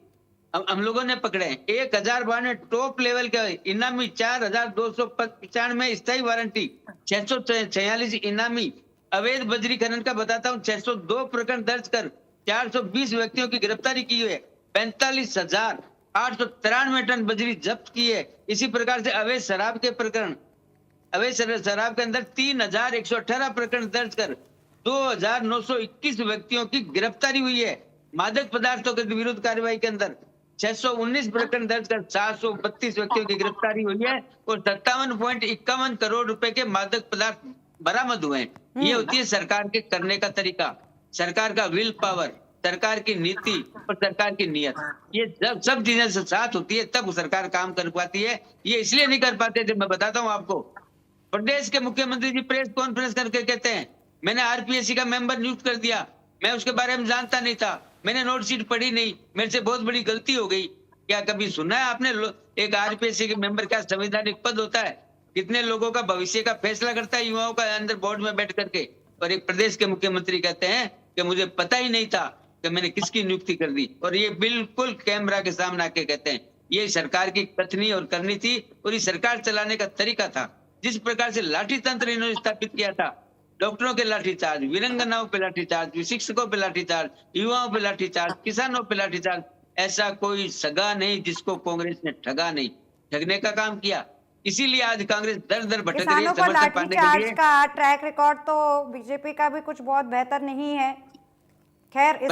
हम लोगों ने पकड़े हैं, 1092 टॉप लेवल के इनामी, 4,295 स्थायी वारंटी, 646 इनामी। अवैध बजरी खनन का बताता हूँ, 602 प्रकरण दर्ज कर 420 व्यक्तियों की गिरफ्तारी की है, 45,893 टन बजरी जब्त की है। इसी प्रकार से अवैध शराब के प्रकरण, अवैध शराब के अंदर 3,118 प्रकरण दर्ज कर 2,921 व्यक्तियों की गिरफ्तारी हुई है। मादक पदार्थों के विरुद्ध कार्रवाई के अंदर 619 प्रकरण दर्ज कर 732 व्यक्तियों की गिरफ्तारी हुई है और 57.51 करोड़ रुपए के मादक पदार्थ बरामद हुए हैं। ये होती है सरकार के करने का तरीका, सरकार का विल पावर, सरकार की नीति और सरकार की नियत। ये जब सब चीजें साथ होती है तब सरकार काम कर पाती है। ये इसलिए नहीं कर पाते थे, मैं बताता हूँ आपको। प्रदेश के मुख्यमंत्री जी प्रेस कॉन्फ्रेंस करके कहते हैं मैंने आरपीएससी का मेंबर नियुक्त कर दिया, मैं उसके बारे में जानता नहीं था, मैंने नोट शीट पढ़ी नहीं, मेरे से बहुत बड़ी गलती हो गई। क्या कभी सुना है आपने एक आरपीएससी के मेंबर क्या संवैधानिक पद होता है? कितने लोगों का भविष्य का फैसला करता है युवाओं का अंदर बोर्ड में बैठ करके। और एक प्रदेश के मुख्यमंत्री कहते हैं कि मुझे पता ही नहीं था कि मैंने किसकी नियुक्ति कर दी, और ये बिल्कुल कैमरा के सामने आके कहते हैं। ये सरकार की कथनी और करनी थी और ये सरकार चलाने का तरीका था। जिस प्रकार से लाठी तंत्र इन्होंने स्थापित किया था, डॉक्टरों के लाठीचार्ज, वीरंगनाओं पे लाठीचार्ज, शिक्षकों पे लाठीचार्ज, युवाओं पे लाठीचार्ज, किसानों पे लाठीचार्ज, ऐसा कोई सगा नहीं जिसको कांग्रेस ने ठगा नहीं, ठगने का काम किया। इसीलिए आज कांग्रेस दर दर भटक रही है समर्थन पाने के लिए। का ट्रैक रिकॉर्ड तो बीजेपी का भी कुछ बहुत बेहतर नहीं है। खैर, इस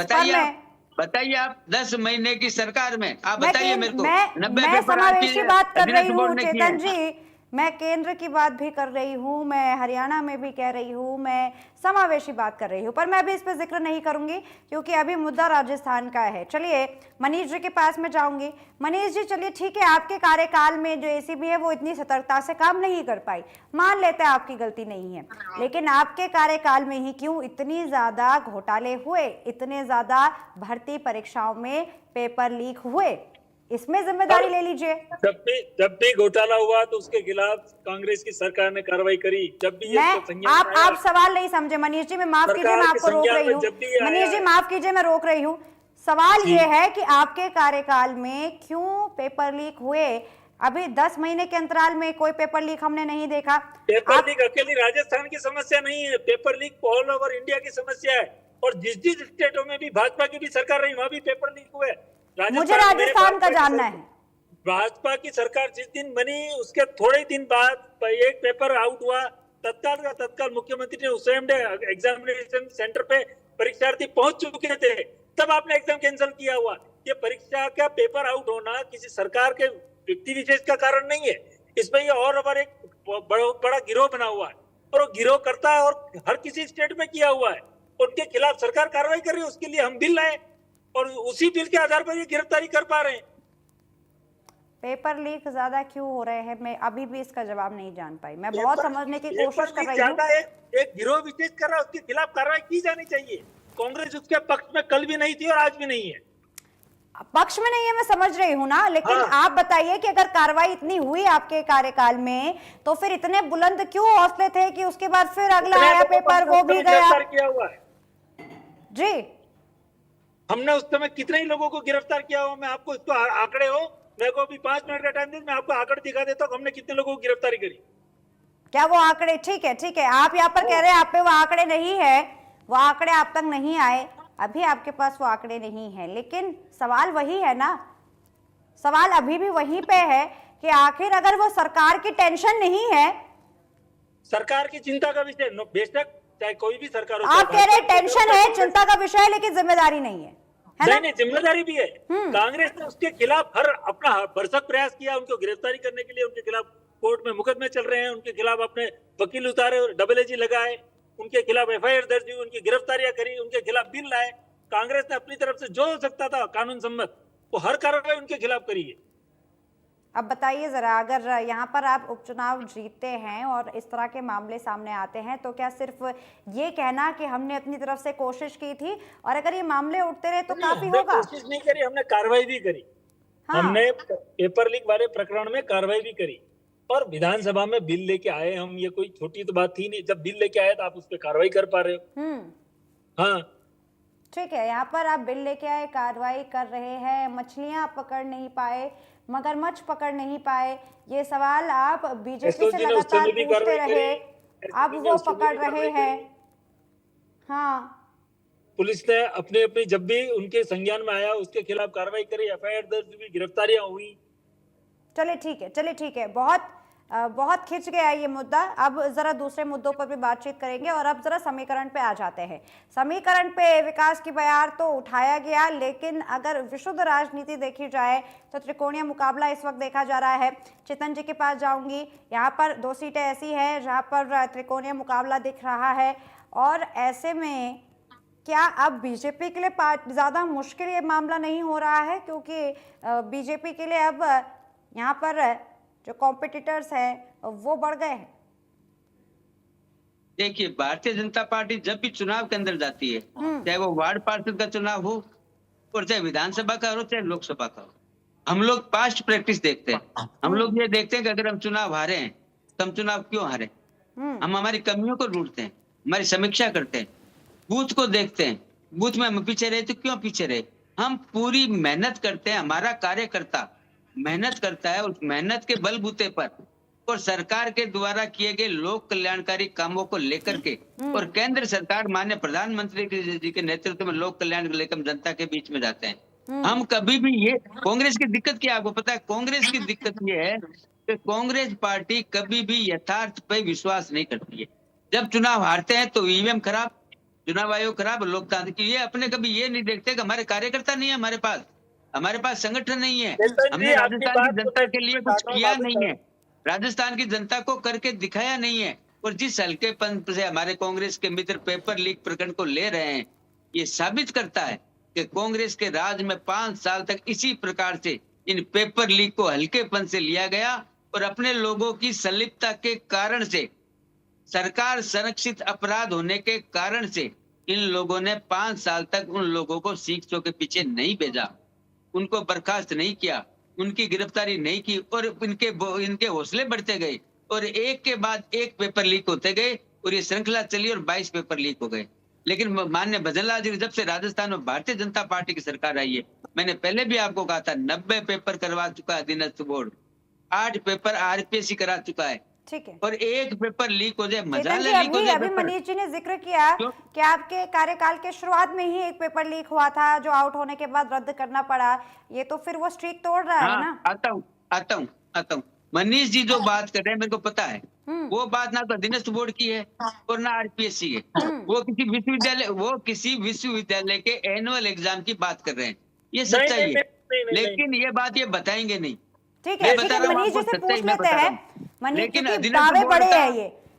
बताइए आप 10 महीने की सरकार में आप बताइए मेरे को। मैं समावेशी बात कर रही हूँ चेतन जी, मैं केंद्र की बात भी कर रही हूँ, मैं हरियाणा में भी कह रही हूँ, मैं समावेशी बात कर रही हूँ, पर मैं अभी इस पर जिक्र नहीं करूंगी क्योंकि अभी मुद्दा राजस्थान का है। चलिए मनीष जी के पास मैं जाऊंगी। मनीष जी चलिए ठीक है, आपके कार्यकाल में जो एसीबी है वो इतनी सतर्कता से काम नहीं कर पाई, मान लेते हैं आपकी गलती नहीं है, लेकिन आपके कार्यकाल में ही क्यों इतनी ज्यादा घोटाले हुए, इतने ज्यादा भर्ती परीक्षाओं में पेपर लीक हुए, इसमें जिम्मेदारी ले लीजिए। जब भी घोटाला हुआ तो उसके खिलाफ कांग्रेस की सरकार ने कार्रवाई करी। जब भी आप सवाल नहीं समझे मनीष जी, मैं माफ कीजिए, मैं आपको रोक रही हूँ। मनीष जी माफ कीजिए, मैं रोक रही हूँ। सवाल ये है कि आपके कार्यकाल में क्यों पेपर लीक हुए? अभी 10 महीने के अंतराल में कोई पेपर लीक हमने नहीं देखा। पेपर लीक अकेली राजस्थान की समस्या नहीं है, paper leak all over India की समस्या है। और जिस स्टेटों में भी भाजपा की भी सरकार रही वहां भी पेपर लीक हुए। मुझे राजस्थान का जानना है। भाजपा की सरकार जिस दिन बनी उसके थोड़े दिन बाद एक पेपर आउट हुआ, तत्काल का तत्काल मुख्यमंत्री ने उस एग्जामिनेशन सेंटर पे परीक्षार्थी पहुंच चुके थे, तब आपने एग्जाम कैंसिल किया हुआ। ये परीक्षा का पेपर आउट होना किसी सरकार के व्यक्ति विशेष का कारण नहीं है, इसमें ये और एक बड़ा गिरोह बना हुआ है और वो गिरोह करता है और हर किसी स्टेट में किया हुआ है। उनके खिलाफ सरकार कार्रवाई कर रही है, उसके लिए हम बिल लाए और उसी बिल के आधार पर ये गिरफ्तारी कर पा रहे हैं। पेपर लीक ज्यादा क्यों हो रहे हैं, मैं अभी भी इसका जवाब नहीं जान पाई। मैं बहुत समझने की कोशिश कर रही हूँ। एक गिरोह विशेष कर रहा है, उसके खिलाफ कार्रवाई की जानी चाहिए। कांग्रेस उसके पक्ष में कल भी नहीं थी और आज भी नहीं है। पक्ष में नहीं है, मैं समझ रही हूँ ना, लेकिन आप बताइए कि अगर कार्रवाई इतनी हुई आपके कार्यकाल में तो फिर इतने बुलंद क्यों हौसले थे कि उसके बाद फिर अगला आया पेपर वो भी गया? किया हुआ है जी, हमने उस समय कितने ही लोगों को गिरफ्तार किया हुआ। मैं आपको इसको आंकड़े हो, मेरे को भी 5 मिनट का टाइम दे, मैं आपको आंकड़े दिखा देता हूँ हमने कितने लोगों को गिरफ्तारी करी। क्या वो आंकड़े? ठीक है, आप यहाँ पर कह रहे हैं आप पे वो आंकड़े नहीं है, वो आंकड़े आप तक नहीं आए, अभी आपके पास वो आंकड़े नहीं है, लेकिन सवाल वही है ना, सवाल अभी भी वहीं पे है कि आखिर अगर वो सरकार की टेंशन नहीं है, सरकार की चिंता का विषय, बेशक चाहे कोई भी सरकार हो, आप कह रहे हैं टेंशन है, चिंता का विषय है, लेकिन जिम्मेदारी नहीं है, नहीं, जिम्मेदारी भी है। कांग्रेस ने उसके खिलाफ अपना भरसक प्रयास किया, उनको गिरफ्तारी करने के लिए। उनके खिलाफ कोर्ट में मुकदमे चल रहे हैं, उनके खिलाफ अपने वकील उतारे और डबल-एजी लगाए, उनके खिलाफ एफआईआर दर्ज हुई, उनकी गिरफ्तारियां करी, उनके खिलाफ बिल लाए। कांग्रेस ने अपनी तरफ से जो हो सकता था कानून सम्मत वो हर कार्रवाई उनके खिलाफ करी है। अब बताइए जरा, अगर यहाँ पर आप उपचुनाव जीतते हैं और इस तरह के मामले सामने आते हैं तो क्या सिर्फ ये कहना कि हमने अपनी तरफ से कोशिश की थी, और अगर ये मामले उठते रहे तो काफी होगा? कोशिश नहीं करी, हमने कार्रवाई भी करी। हमने पेपर लीक वाले प्रकरण में कार्रवाई भी करी और विधानसभा में बिल लेके आए हम। ये कोई छोटी तो बात थी नहीं, जब बिल लेके आए तो आप उस पर कार्रवाई कर पा रहे हो। हाँ ठीक है, यहाँ पर आप बिल लेके आए, कार्रवाई कर रहे हैं, मछलियां पकड़ नहीं पाए, मगरमच्छ पकड़ नहीं पाए, ये सवाल आप बीजेपी से लगातार पूछते रहे, अब वो पकड़ रहे हैं। हाँ, पुलिस ने अपने जब भी उनके संज्ञान में आया उसके खिलाफ कार्रवाई करी, एफआईआर दर्ज हुई, गिरफ्तारियां हुई। चलिए ठीक है, बहुत खिंच गया ये मुद्दा। अब जरा दूसरे मुद्दों पर भी बातचीत करेंगे और अब जरा समीकरण पे आ जाते हैं। समीकरण पे विकास की बयार तो उठाया गया, लेकिन अगर विशुद्ध राजनीति देखी जाए तो त्रिकोणीय मुकाबला इस वक्त देखा जा रहा है। चितन जी के पास जाऊंगी, यहाँ पर 2 सीटें ऐसी हैं जहाँ पर त्रिकोणीय मुकाबला दिख रहा है, और ऐसे में क्या अब बीजेपी के लिए ज़्यादा मुश्किल ये मामला नहीं हो रहा है, क्योंकि बीजेपी के लिए अब यहाँ पर जो कॉम्पिटिटर्स हैं वो बढ़ गए हैं? देखिए, भारतीय जनता पार्टी जब भी चुनाव के अंदर जाती है, चाहे वो वार्ड पार्षद का चुनाव हो और चाहे विधानसभा का हो चाहे लोकसभा का हो, हम लोग पास्ट प्रैक्टिस देखते हैं। हम लोग ये देखते हैं कि अगर हम चुनाव हारे हैं तो हम चुनाव क्यों हारे, हम हमारी कमियों को ढूंढते हैं, हमारी समीक्षा करते हैं, बूथ को देखते हैं, बूथ में हम पीछे रहे तो क्यों पीछे रहे, हम पूरी मेहनत करते हैं, हमारा कार्यकर्ता मेहनत करता है, उस मेहनत के बलबूते पर और सरकार के द्वारा किए गए लोक कल्याणकारी कामों को लेकर के, और केंद्र सरकार माननीय प्रधानमंत्री जी के नेतृत्व में लोक कल्याण को लेकर जनता के बीच में जाते हैं। हम कभी भी ये, कांग्रेस की दिक्कत क्या आपको पता है? कांग्रेस की दिक्कत ये है कि कांग्रेस पार्टी कभी भी यथार्थ पे विश्वास नहीं करती है। जब चुनाव हारते हैं तो ईवीएम खराब, चुनाव आयोग खराब, लोकतांत्रिक, ये अपने कभी ये नहीं देखते कि हमारे कार्यकर्ता नहीं है, हमारे पास संगठन नहीं है, हमने राजस्थान की जनता के लिए कुछ किया नहीं है। राजस्थान की जनता को करके दिखाया नहीं है। और जिस हल्केपन से हमारे कांग्रेस के मित्र पेपर लीक प्रकरण को ले रहे हैं, ये साबित करता है कि कांग्रेस के राज में 5 साल तक इसी प्रकार से इन पेपर लीक को हल्केपन से लिया गया और अपने लोगों की संलिप्तता के कारण से, सरकार संरक्षित अपराध होने के कारण से इन लोगों ने 5 साल तक उन लोगों को सीखों के पीछे नहीं भेजा, उनको बर्खास्त नहीं किया, उनकी गिरफ्तारी नहीं की और इनके हौसले बढ़ते गए और एक के बाद एक पेपर लीक होते गए और ये श्रृंखला चली और 22 पेपर लीक हो गए। लेकिन माननीय भजनलाल जी, जब से राजस्थान में भारतीय जनता पार्टी की सरकार आई है, मैंने पहले भी आपको कहा था 90 पेपर करवा चुका है अधीनस्थ बोर्ड, 8 पेपर आरपीएससी करा चुका है, ठीक है। और एक पेपर लीक हो जाए, मजा चेतन जी, लीक हो जाए। अभी मनीष जी ने जिक्र किया कि आपके कार्यकाल के शुरुआत में ही एक पेपर लीक हुआ था जो आउट होने के बाद रद्द करना पड़ा, ये तो फिर वो स्ट्रीक तोड़ रहा है ना। आता हूँ मनीष जी जो बात कर रहे हैं मेरे को पता है, वो बात ना तो अधीनस्थ बोर्ड की है और ना आरपीएससी है, वो किसी विश्वविद्यालय के एनुअल एग्जाम की बात कर रहे हैं, ये सच्चाई है। लेकिन ये बात ये बताएंगे नहीं। ठीक है, मनीष जी से पूछ लेते हैं। मनीष जी, दावे बड़े हैं,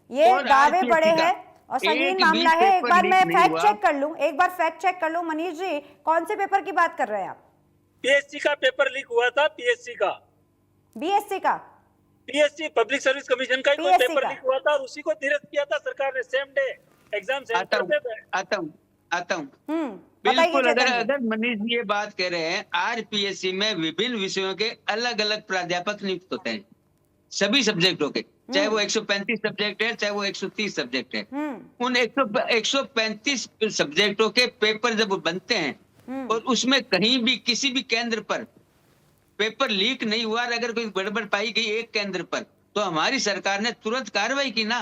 ये दावे बड़े हैं और संगीन मामला है। एक बार मैं फैक्ट चेक कर लूं। मनीष जी, कौन से पेपर की बात कर रहे हैं आप? पीएससी का पेपर लीक हुआ था, पीएससी का, बीएससी का, पीएससी पब्लिक सर्विस कमीशन का कोई पेपर लीक हुआ था और उसी को निरस्त किया था सरकार ने सेम डे एग्जाम से। आता हूँ बिल्कुल। अगर मनीष जी ये बात कह रहे हैं, आरपीएससी में विभिन्न विषयों के अलग अलग प्राध्यापक नियुक्त होते हैं, सभी सब्जेक्टों के, चाहे वो 135 सब्जेक्ट है, चाहे वो 130 सब्जेक्ट है। उन 135 सब्जेक्टों के पेपर जब बनते हैं और उसमें कहीं भी किसी भी केंद्र पर पेपर लीक नहीं हुआ, अगर कोई गड़बड़ पाई गई एक केंद्र पर, तो हमारी सरकार ने तुरंत कार्रवाई की ना,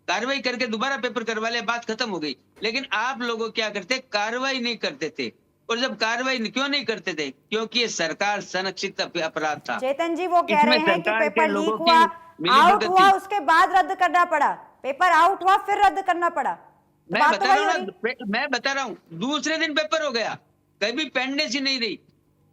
कार्रवाई करके दोबारा पेपर करवा लिया, बात खत्म हो गई। लेकिन आप लोगों क्या करते, कार्रवाई नहीं करते थे। और जब कार्रवाई क्यों नहीं करते थे? क्योंकि ये सरकार संरक्षित अपराध था। चेतन जी, वो कह रहे हैं कि पेपर लीक हुआ, आउट हुआ, उसके बाद रद्द करना पड़ा, पेपर आउट हुआ फिर रद्द करना पड़ा। मैं बता रहा हूँ, दूसरे दिन पेपर हो गया, कभी पेंडेंसी नहीं रही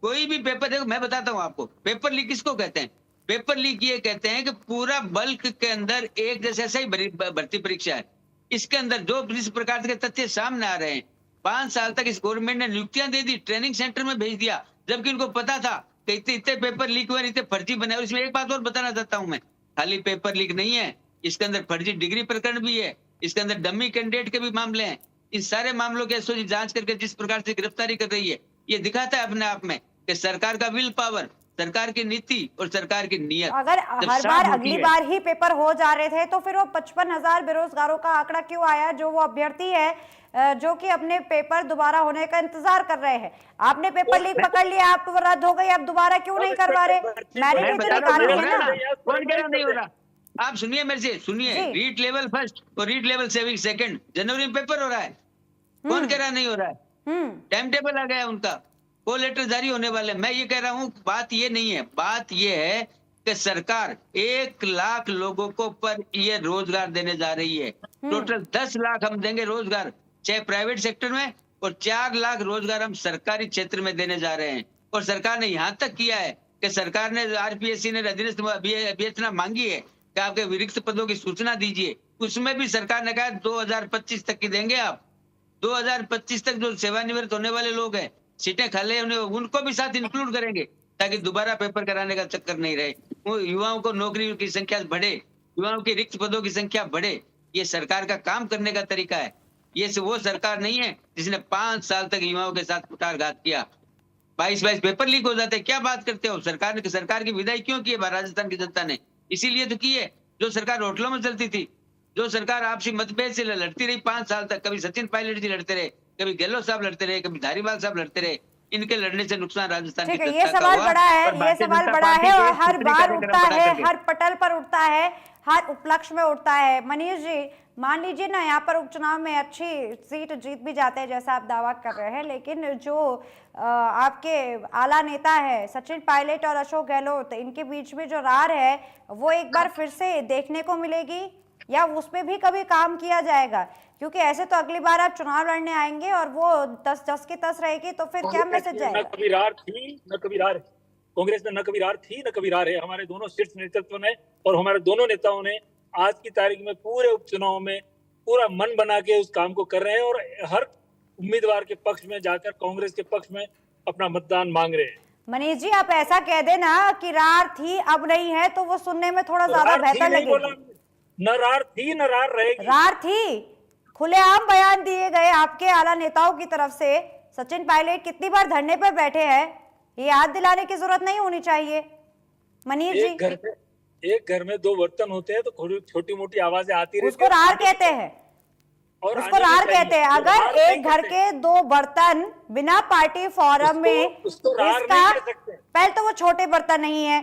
कोई भी पेपर। देखो मैं बताता हूँ आपको, पेपर लीक किसको कहते हैं? पेपर लीक ये कहते हैं कि पूरा बल्क के अंदर एक जैसे ऐसा ही भर्ती परीक्षा है, इसके अंदर जो इस प्रकार के तथ्य सामने आ रहे हैं, 5 साल तक इस गवर्नमेंट ने नियुक्तियां दे दी, ट्रेनिंग सेंटर में भेज दिया, जबकि इनको पता था कि इतने पेपर लीक हुए, इतने फर्जी बने। और इसमें एक बात और बताना चाहता हूं मैं, खाली पेपर लीक नहीं है, इसके अंदर फर्जी डिग्री प्रकरण भी है, इसके अंदर डमी कैंडिडेट के भी मामले हैं। इन सारे मामलों की एसओजी जांच करके जिस प्रकार से गिरफ्तारी कर रही है, ये दिखाता है अपने आप में कि सरकार का विल पावर, सरकार की नीति और सरकार की नीयत। अगर हर बार अगली बार ही पेपर हो जा रहे थे तो फिर वो 55,000 बेरोजगारों का आंकड़ा क्यों आया, जो वो अभ्यर्थी है जो कि अपने पेपर दोबारा होने का इंतजार कर रहे हैं? आपने पेपर लीक पकड़ लिया, आप तो रद्द हो गई, आप दोबारा क्यों नहीं करवा रहे? मैंने तो निकाली है ना। कौन कह रहा नहीं हो रहा? आप सुनिए मेरे से, सुनिए। रीट लेवल फर्स्ट और रीट लेवल सेकंड जनवरी में पेपर हो रहा है, कौन कह रहा नहीं हो रहा है? टाइम टेबल आ गया उनका, को लेटर जारी होने वाले। मैं ये कह रहा हूँ, बात ये नहीं है, बात ये है कि सरकार 1 लाख लोगों को पर ये रोजगार देने जा रही है। टोटल 10 लाख हम देंगे रोजगार, चाहे प्राइवेट सेक्टर में, और 4 लाख रोजगार हम सरकारी क्षेत्र में देने जा रहे हैं। और सरकार ने यहाँ तक किया है कि सरकार ने आरपीएससी ने अधीनस्थ अभ्यर्थना मांगी है कि आपके रिक्त पदों की सूचना दीजिए, उसमें भी सरकार ने कहा 2025 तक की देंगे आप। 2025 तक जो सेवानिवृत्त होने वाले लोग हैं, सीटें खाली हैं, उनको भी साथ इंक्लूड करेंगे ताकि दोबारा पेपर कराने का चक्कर नहीं रहे। वो युवाओं को नौकरी की संख्या बढ़े, युवाओं की रिक्त पदों की संख्या बढ़े। ये सरकार का काम करने का तरीका है। ये वो सरकार नहीं है जिसने 5 साल तक युवाओं के साथ कुटारघात किया। 22 पेपर लीक हो जाते, क्या बात करते हो? सरकार की विदाई क्यों की है राजस्थान की जनता ने? इसीलिए तो की है जो सरकार होटलों में चलती थी, जो सरकार आपसी मतभेद से लड़ती रही 5 साल तक। कभी सचिन पायलट जी लड़ते रहे, कभी गहलोत साहब लड़ते रहे, कभी धारीवाल साहब लड़ते रहे। इनके लड़ने से नुकसान राजस्थान की जनता का हुआ। ये सवाल बड़ा है और हर बार उठता है, हर पटल पर उठता है, हर उपलक्ष्य में उठता है। मनीष जी, मान लीजिए ना, यहाँ पर उपचुनाव में अच्छी सीट जीत भी जाते हैं जैसा आप दावा कर रहे हैं, लेकिन जो आपके आला नेता है सचिन पायलट और अशोक गहलोत, इनके बीच में जो रार है वो एक बार फिर से देखने को मिलेगी या उसमें भी कभी काम किया जाएगा? क्योंकि ऐसे तो अगली बार आप चुनाव लड़ने आएंगे और वो 10 की 10 रहेगी, तो फिर क्या मैसेज जाएगा? न कभी रार थी, न कभी रार। कांग्रेस में न कभी रार थी न कभी रार है। हमारे दोनों शीर्ष नेतृत्व ने और हमारे दोनों नेताओं ने आज की तारीख में पूरे उपचुनाव में पूरा मन बना के उस काम को कर रहे हैं और हर उम्मीदवार के पक्ष में जाकर कांग्रेस के पक्ष में अपना मतदान मांग रहे हैं। मनीष जी, आप ऐसा कह देना कि रार थी अब नहीं है, तो वो सुनने में थोड़ा ज्यादा बेहतर लगेगा। न रार थी न रार रहेगी। रार थी, खुलेआम बयान दिए गए आपके आला नेताओं की तरफ से। सचिन पायलट कितनी बार धरने पर बैठे हैं, ये याद दिलाने की जरूरत नहीं होनी चाहिए। मनीष जी, एक घर में दो बर्तन होते हैं तो छोटी मोटी आवाजें आती रहती है, उसको रार कहते हैं, उसको रार कहते हैं। अगर एक घर के दो बर्तन बिना पार्टी फोरम में, उसको रार इसका नहीं कह सकते। पहले तो वो छोटे बर्तन नहीं है,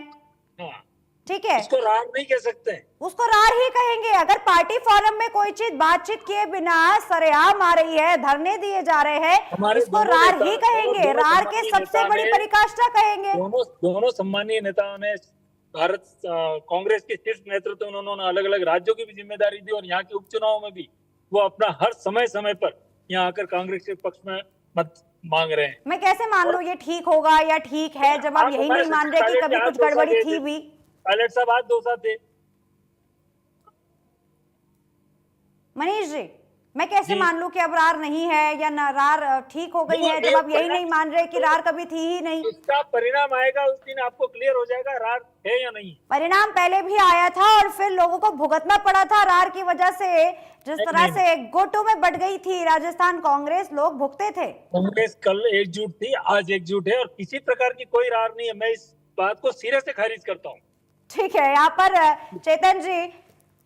हाँ, ठीक है, उसको रार नहीं कह सकते हैं। उसको रार ही कहेंगे। अगर पार्टी फोरम में कोई चीज बातचीत किए बिना सरेआम आ रही है, धरने दिए जा रहे हैं, इसको रार ही कहेंगे, रार के सबसे बड़ी पराकाष्ठा कहेंगे। दोनों सम्मानीय नेताओं ने भारत कांग्रेस के शीर्ष नेतृत्व में उन्होंने अलग अलग राज्यों की भी जिम्मेदारी दी और यहाँ के उपचुनाव में भी वो अपना हर समय पर यहाँ आकर कांग्रेस के पक्ष में मत मांग रहे हैं। मैं कैसे मान लूं ये ठीक होगा या ठीक है, जब आप यही नहीं मान रहे कि कभी कुछ गड़बड़ी थी भी। पायलट साहब आज 2 साथ थे। मनीष जी, मैं कैसे मान लूं कि अब रार नहीं है या ना रार ठीक हो गई है, जब आप यही नहीं मान रहे कि रार कभी थी ही नहीं। उसका परिणाम आएगा उस दिन आपको क्लियर हो जाएगा रार है या नहीं। परिणाम पहले भी आया था और फिर लोगों को भुगतना पड़ा था रार की वजह से। जिस तरह से गुटों में बट गई थी राजस्थान कांग्रेस, लोग भुगते थे। कांग्रेस कल एकजुट थी, आज एकजुट है और किसी प्रकार की कोई रार नहीं है। मैं इस बात को सिरे से खारिज करता हूँ। ठीक है, यहाँ पर चेतन जी,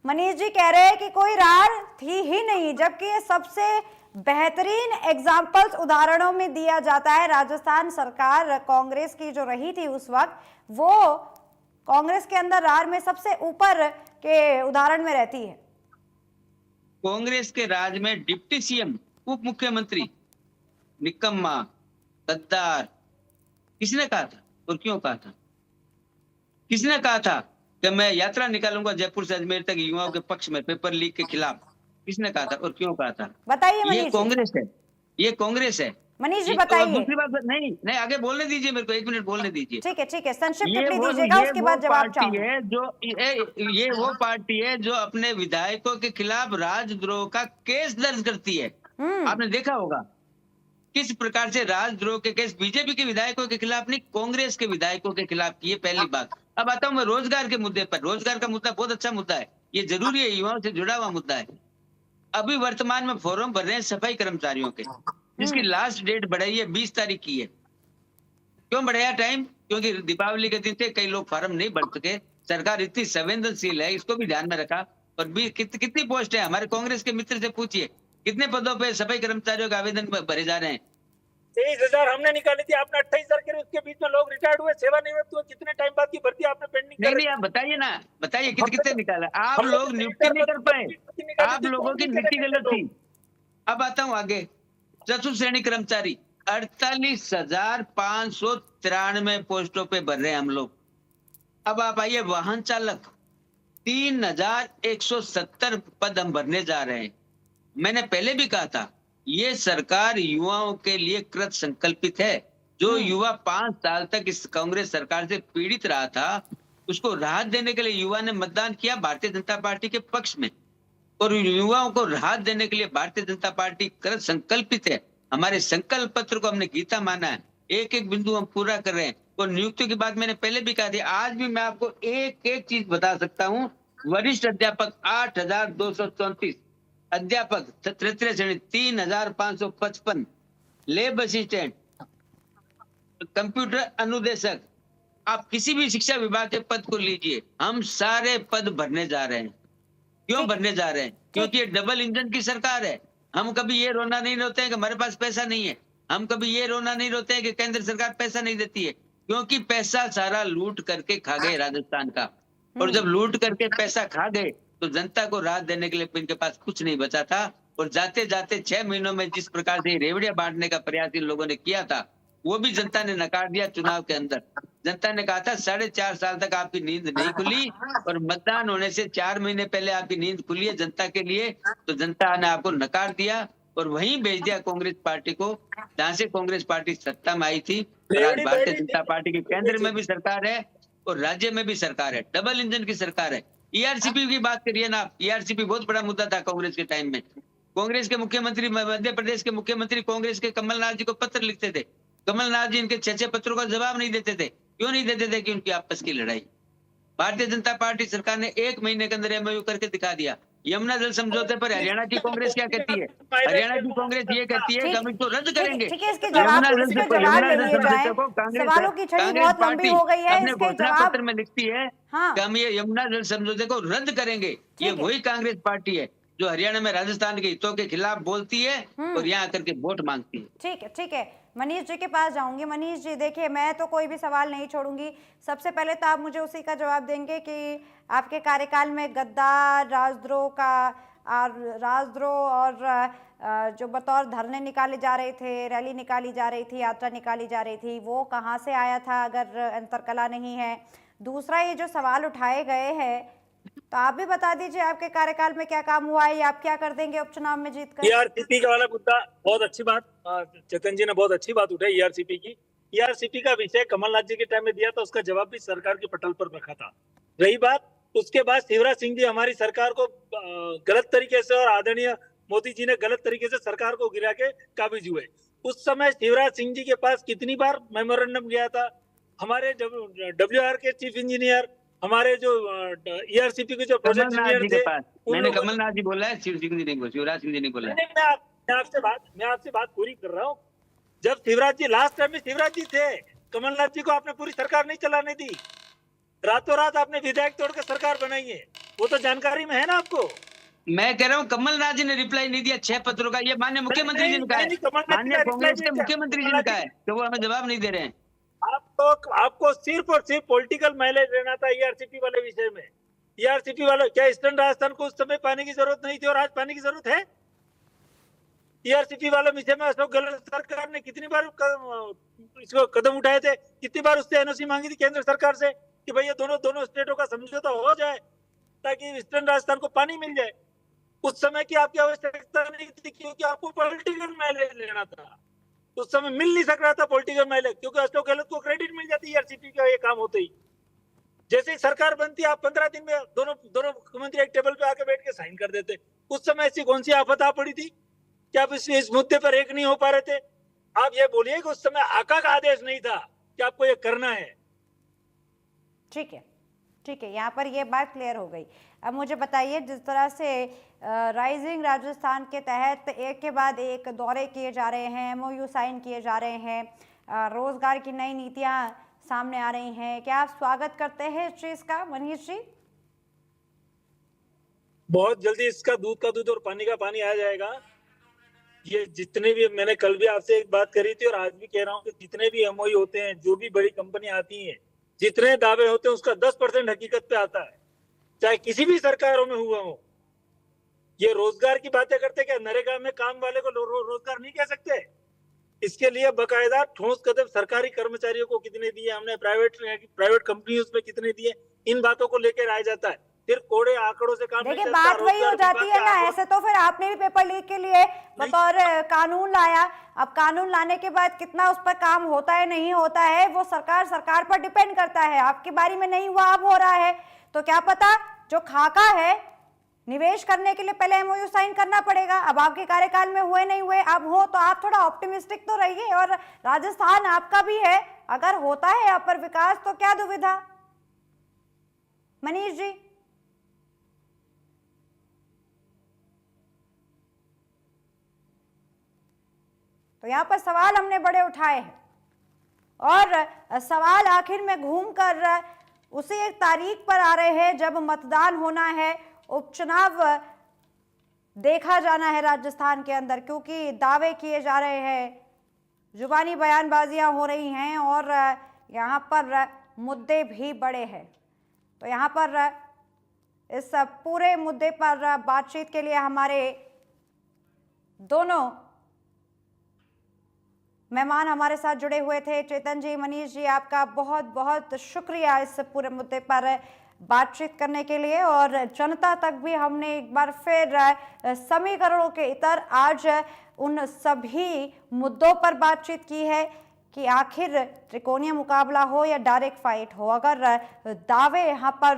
मनीष जी कह रहे हैं कि कोई रार थी ही नहीं, जबकि ये सबसे बेहतरीन एग्जाम्पल्स उदाहरणों में दिया जाता है। राजस्थान सरकार कांग्रेस की जो रही थी उस वक्त, वो कांग्रेस के अंदर रार में सबसे ऊपर के उदाहरण में रहती है। कांग्रेस के राज में डिप्टी सीएम, उप मुख्यमंत्री निकम्मा, गद्दार, किसने कहा था और क्यों कहा था? किसने कहा था कि मैं यात्रा निकालूंगा जयपुर से अजमेर तक युवाओं के पक्ष में पेपर लीक के खिलाफ? किसने कहा था और क्यों कहा था? बताइए मनीष ये जी। कांग्रेस है, ये कांग्रेस है। मनीष जी बताइए। दूसरी बात नहीं आगे बोलने दीजिए मेरे को, 1 मिनट बोलने दीजिए। ठीक है, संक्षिप्त टिप्पणी दीजिएगा, उसके बाद जवाब चाहूंगा। ये वो पार्टी है जो अपने विधायकों के खिलाफ राजद्रोह का केस दर्ज करती है। आपने देखा होगा किस प्रकार से राजद्रोह के केस बीजेपी के विधायकों के खिलाफ नहीं, कांग्रेस के विधायकों के खिलाफ किए। पहली बात। अब आता हूं मैं रोजगार के मुद्दे पर। रोजगार का मुद्दा बहुत अच्छा मुद्दा है, ये जरूरी है, युवाओं से जुड़ा हुआ मुद्दा है। अभी वर्तमान में फॉर्म भर रहे हैं सफाई कर्मचारियों के, जिसकी लास्ट डेट बढ़ाई है 20 तारीख की है। क्यों बढ़ाया टाइम? क्योंकि दीपावली के दिन से कई लोग फॉर्म नहीं भर सके। सरकार इतनी संवेदनशील है, इसको भी ध्यान में रखा। और कितनी पोस्ट है? हमारे कांग्रेस के मित्र से पूछिए कितने पदों पे सफाई कर्मचारियों के आवेदन भरे जा रहे हैं। 23,000 हमने निकाली थी, आपने 28,000 करे। उसके बीच में लोग रिटायर्ड हुए, सेवानिवृत्त हुए। कितने टाइम बाद की भर्ती आपने पेंडिंग नहीं आप बताइए ना, बताइए कितने निकाला? आप लोग नियुक्ति नहीं कर पाए, आप लोगों की नीति गलत थी। अब आता हूं आगे। चतुर्थ श्रेणी कर्मचारी 48,593 पोस्टों पे भर रहे हैं हम लोग। अब आप आइए वाहन चालक, 3,170 पद हम भरने जा रहे हैं। मैंने पहले भी कहा था ये सरकार युवाओं के लिए कृत संकल्पित है। जो युवा 5 साल तक इस कांग्रेस सरकार से पीड़ित रहा था, उसको राहत देने के लिए युवा ने मतदान किया भारतीय जनता पार्टी के पक्ष में। और युवाओं को राहत देने के लिए भारतीय जनता पार्टी कृत संकल्पित है। हमारे संकल्प पत्र को हमने गीता माना है, एक एक बिंदु हम पूरा कर रहे हैं। और नियुक्तियों की बात मैंने पहले भी कहा थी, आज भी मैं आपको एक एक चीज बता सकता हूँ। वरिष्ठ अध्यापक 8,234, अध्यापक तृतीय श्रेणी 3,555, लैब असिस्टेंट, कंप्यूटर अनुदेशक, आप किसी भी शिक्षा विभाग के पद को लीजिए, हम सारे पद भरने जा रहे हैं। क्यों भरने जा रहे हैं? क्योंकि ये डबल इंजन की सरकार है। हम कभी ये रोना नहीं रोते हैं कि हमारे पास पैसा नहीं है, हम कभी ये रोना नहीं रोते हैं कि केंद्र सरकार पैसा नहीं देती है, क्योंकि पैसा सारा लूट करके खा गए राजस्थान का। और जब लूट करके पैसा खा गए तो जनता को राहत देने के लिए इनके पास कुछ नहीं बचा था। और जाते जाते 6 महीनों में जिस प्रकार से रेवड़ियां बांटने का प्रयास इन लोगों ने किया था, वो भी जनता ने नकार दिया। चुनाव के अंदर जनता ने कहा था 4.5 साल तक आपकी नींद नहीं खुली, और मतदान होने से 4 महीने पहले आपकी नींद खुली है जनता के लिए। तो जनता ने आपको नकार दिया और वहीं भेज दिया कांग्रेस पार्टी को, जहां से कांग्रेस पार्टी सत्ता में आई थी। और आज रेवड़ी भारतीय पहली जनता पार्टी की केंद्र में भी सरकार है और राज्य में भी सरकार है, डबल इंजन की सरकार है। ईआरसीपी की बात करिए ना आप, ईआरसीपी बहुत बड़ा मुद्दा था कांग्रेस के टाइम में। कांग्रेस के मुख्यमंत्री, मध्य प्रदेश के मुख्यमंत्री कांग्रेस के कमलनाथ जी को पत्र लिखते थे, कमलनाथ जी इनके 6 पत्रों का जवाब नहीं देते थे। क्यों नहीं देते थे? कि उनकी आपस की लड़ाई। भारतीय जनता पार्टी सरकार ने 1 महीने के अंदर एमओयू करके दिखा दिया। यमुना जल समझौते पर हरियाणा की कांग्रेस क्या कहती है? हरियाणा की कांग्रेस ये कहती है कि हम इसको रद्द करेंगे। ठीक है, इसके यमुना जवाब, जल इसके से जवाब यमुना ले जल लिए जाए। समझौते को कांग्रेस सवालों की छड़ी बहुत लंबी पार्टी हो गई है, अपने इसके घोषणा जवाब। पत्र में लिखती है हाँ, कि हम ये यमुना जल समझौते को रद्द करेंगे। ये ठीक है। वही कांग्रेस पार्टी है जो हरियाणा में राजस्थान के हितों के खिलाफ बोलती है और यहाँ आकर के वोट मांगती है। ठीक है, ठीक है। मनीष जी के पास जाऊंगी। मनीष जी, देखिए, मैं तो कोई भी सवाल नहीं छोड़ूंगी। सबसे पहले तो आप मुझे उसी का जवाब देंगे कि आपके कार्यकाल में गद्दार, राजद्रोह और जो बतौर धरने निकाले जा रहे थे, रैली निकाली जा रही थी, यात्रा निकाली जा रही थी, वो कहाँ से आया था अगर अंतरकला नहीं है? दूसरा, ये जो सवाल उठाए गए हैं, तो आप भी बता दीजिए आपके कार्यकाल में क्या काम हुआ है, या आप क्या कर देंगे उपचुनाव में जीतकर? ईआरसीपी का वाला मुद्दा बहुत अच्छी बात, चेतन जी ने बहुत अच्छी बात उठाई ईआरसीपी की। ईआरसीपी का विषय कमलनाथ जी के टाइम में दिया था, उसका जवाब भी सरकार के पटल पर रखा था। रही बात, उसके बाद शिवराज सिंह जी हमारी सरकार को गलत तरीके से, और आदरणीय मोदी जी ने गलत तरीके से सरकार को गिरा के काबिज हुए। उस समय शिवराज सिंह जी के पास कितनी बार मेमोरेंडम गया था? हमारे WR के चीफ इंजीनियर, हमारे जो ईआरसीपी के जो प्रोजेक्ट इंजीनियर थे, मैंने कमलनाथ जी बोला है, शिवराज सिंह जी नहीं बोला है। मैं आपसे बात पूरी कर रहा हूँ। जब शिवराज जी लास्ट टाइम में शिवराज जी थे, कमलनाथ जी को आपने पूरी सरकार नहीं चलाने दी, रातों रात आपने विधायक तोड़ के सरकार बनाई है। वो तो जानकारी में है ना आपको। मैं कह रहा हूँ कमलनाथ जी ने रिप्लाई नहीं दिया 6 पत्रों का, ये माननीय मुख्यमंत्री जी ने कहा है, माननीय कांग्रेस के मुख्यमंत्री जी ने कहा है कि वो हमें जवाब नहीं दे रहे हैं। आपको सिर्फ और सिर्फ पॉलिटिकल माइलेज लेना था ईआरसीपी वाले विषय में। ईआरसीपी वाले, क्या ईस्टर्न राजस्थान को उस समय पानी की जरूरत नहीं थी और आज पानी की जरूरत है? ईआरसीपी वाले विषय में अशोक गहलोत सरकार ने कितनी बार इसको कदम उठाए थे, कितनी बार उससे एनओसी मांगी थी केंद्र सरकार से कि भाई ये दोनों स्टेटों का समझौता हो जाए ताकि ईस्टर्न राजस्थान को पानी मिल जाए। उस समय की आपकी आवश्यकता नहीं थी, क्योंकि आपको पॉलिटिकल माइलेज लेना था। उस समय मिल नहीं सक रहा था पॉलिटिकल माइलेज, क्योंकि अशोक गहलोत को क्रेडिट मिल जाती है ईआरसीपी का ये काम होते ही। जैसे ही सरकार बनती, आप 15 दिन में दोनों मुख्यमंत्री एक टेबल पे आके बैठ के साइन कर देते। उस समय ऐसी कौन सी आफत आ पड़ी थी कि आप इस मुद्दे पर एक नहीं हो पा रहे थे? आप ये बोलिए कि उस समय आका का आदेश नहीं था कि आपको ये करना है। ठीक है, ठीक है, यहाँ पर ये बात क्लियर हो गई। अब मुझे बताइए, जिस तरह से राइजिंग राजस्थान के तहत एक के बाद एक दौरे किए जा रहे हैं, एमओयू साइन किए जा रहे हैं, रोजगार की नई नीतियाँ सामने आ रही हैं, क्या आप स्वागत करते हैं इस चीज़ का, मनीष जी? बहुत जल्दी इसका दूध का दूध और पानी का पानी आ जाएगा। ये जितने भी, मैंने कल भी आपसे एक बात करी थी और आज भी कह रहा हूँ कि जितने भी एमओयू होते हैं, जो भी बड़ी कंपनी आती हैं, जितने दावे होते हैं उसका 10% हकीकत पे आता है, चाहे किसी भी सरकारों में हुआ हो। ये रोजगार की बातें करते, क्या नरेगा में काम वाले को रोजगार नहीं कह सकते? इसके लिए बकायदा ठोस कदम सरकारी कर्मचारियों को कितने दिए हमने, प्राइवेट कंपनी में कितने दिए, इन बातों को लेकर आया जाता है। फिर कोड़े आंकड़ों से काम नहीं देखिए, चलता। बात वही हो जाती है ना। ऐसे तो फिर आपने भी पेपर लीक के लिए बतौर कानून लाया। अब कानून लाने के बाद कितना उस पर काम होता है नहीं होता है, वो सरकार पर डिपेंड करता है। आपकी बारी में नहीं हुआ, अब हो रहा है, तो क्या पता जो खाका है निवेश करने के लिए पहले एमओयू साइन करना पड़ेगा। अब आपके कार्यकाल में हुए नहीं हुए, अब हो, तो आप थोड़ा ऑप्टिमिस्टिक तो रहिए। और राजस्थान आपका भी है, अगर होता है यहाँ पर विकास तो क्या दुविधा। मनीष जी, तो यहाँ पर सवाल हमने बड़े उठाए हैं, और सवाल आखिर में घूमकर उसी एक तारीख पर आ रहे हैं जब मतदान होना है, उपचुनाव देखा जाना है राजस्थान के अंदर, क्योंकि दावे किए जा रहे हैं, जुबानी बयानबाजियां हो रही हैं, और यहाँ पर मुद्दे भी बड़े हैं। तो यहाँ पर इस पूरे मुद्दे पर बातचीत के लिए हमारे दोनों मेहमान हमारे साथ जुड़े हुए थे। चेतन जी, मनीष जी, आपका बहुत बहुत शुक्रिया इस पूरे मुद्दे पर बातचीत करने के लिए। और जनता तक भी हमने एक बार फिर समीकरणों के इतर आज उन सभी मुद्दों पर बातचीत की है कि आखिर त्रिकोणीय मुकाबला हो या डायरेक्ट फाइट हो, अगर दावे यहाँ पर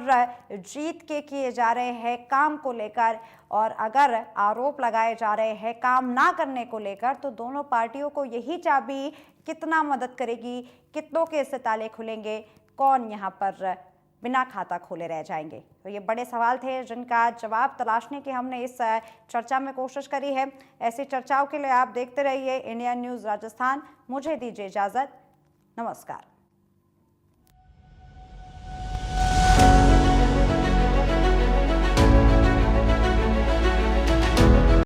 जीत के किए जा रहे हैं काम को लेकर और अगर आरोप लगाए जा रहे हैं काम ना करने को लेकर, तो दोनों पार्टियों को यही चाबी कितना मदद करेगी, कितनों के इससे ताले खुलेंगे, कौन यहाँ पर बिना खाता खोले रह जाएंगे। तो ये बड़े सवाल थे जिनका जवाब तलाशने की हमने इस चर्चा में कोशिश करी है। ऐसी चर्चाओं के लिए आप देखते रहिए इंडिया न्यूज़ राजस्थान। मुझे दीजिए इजाज़त, नमस्कार।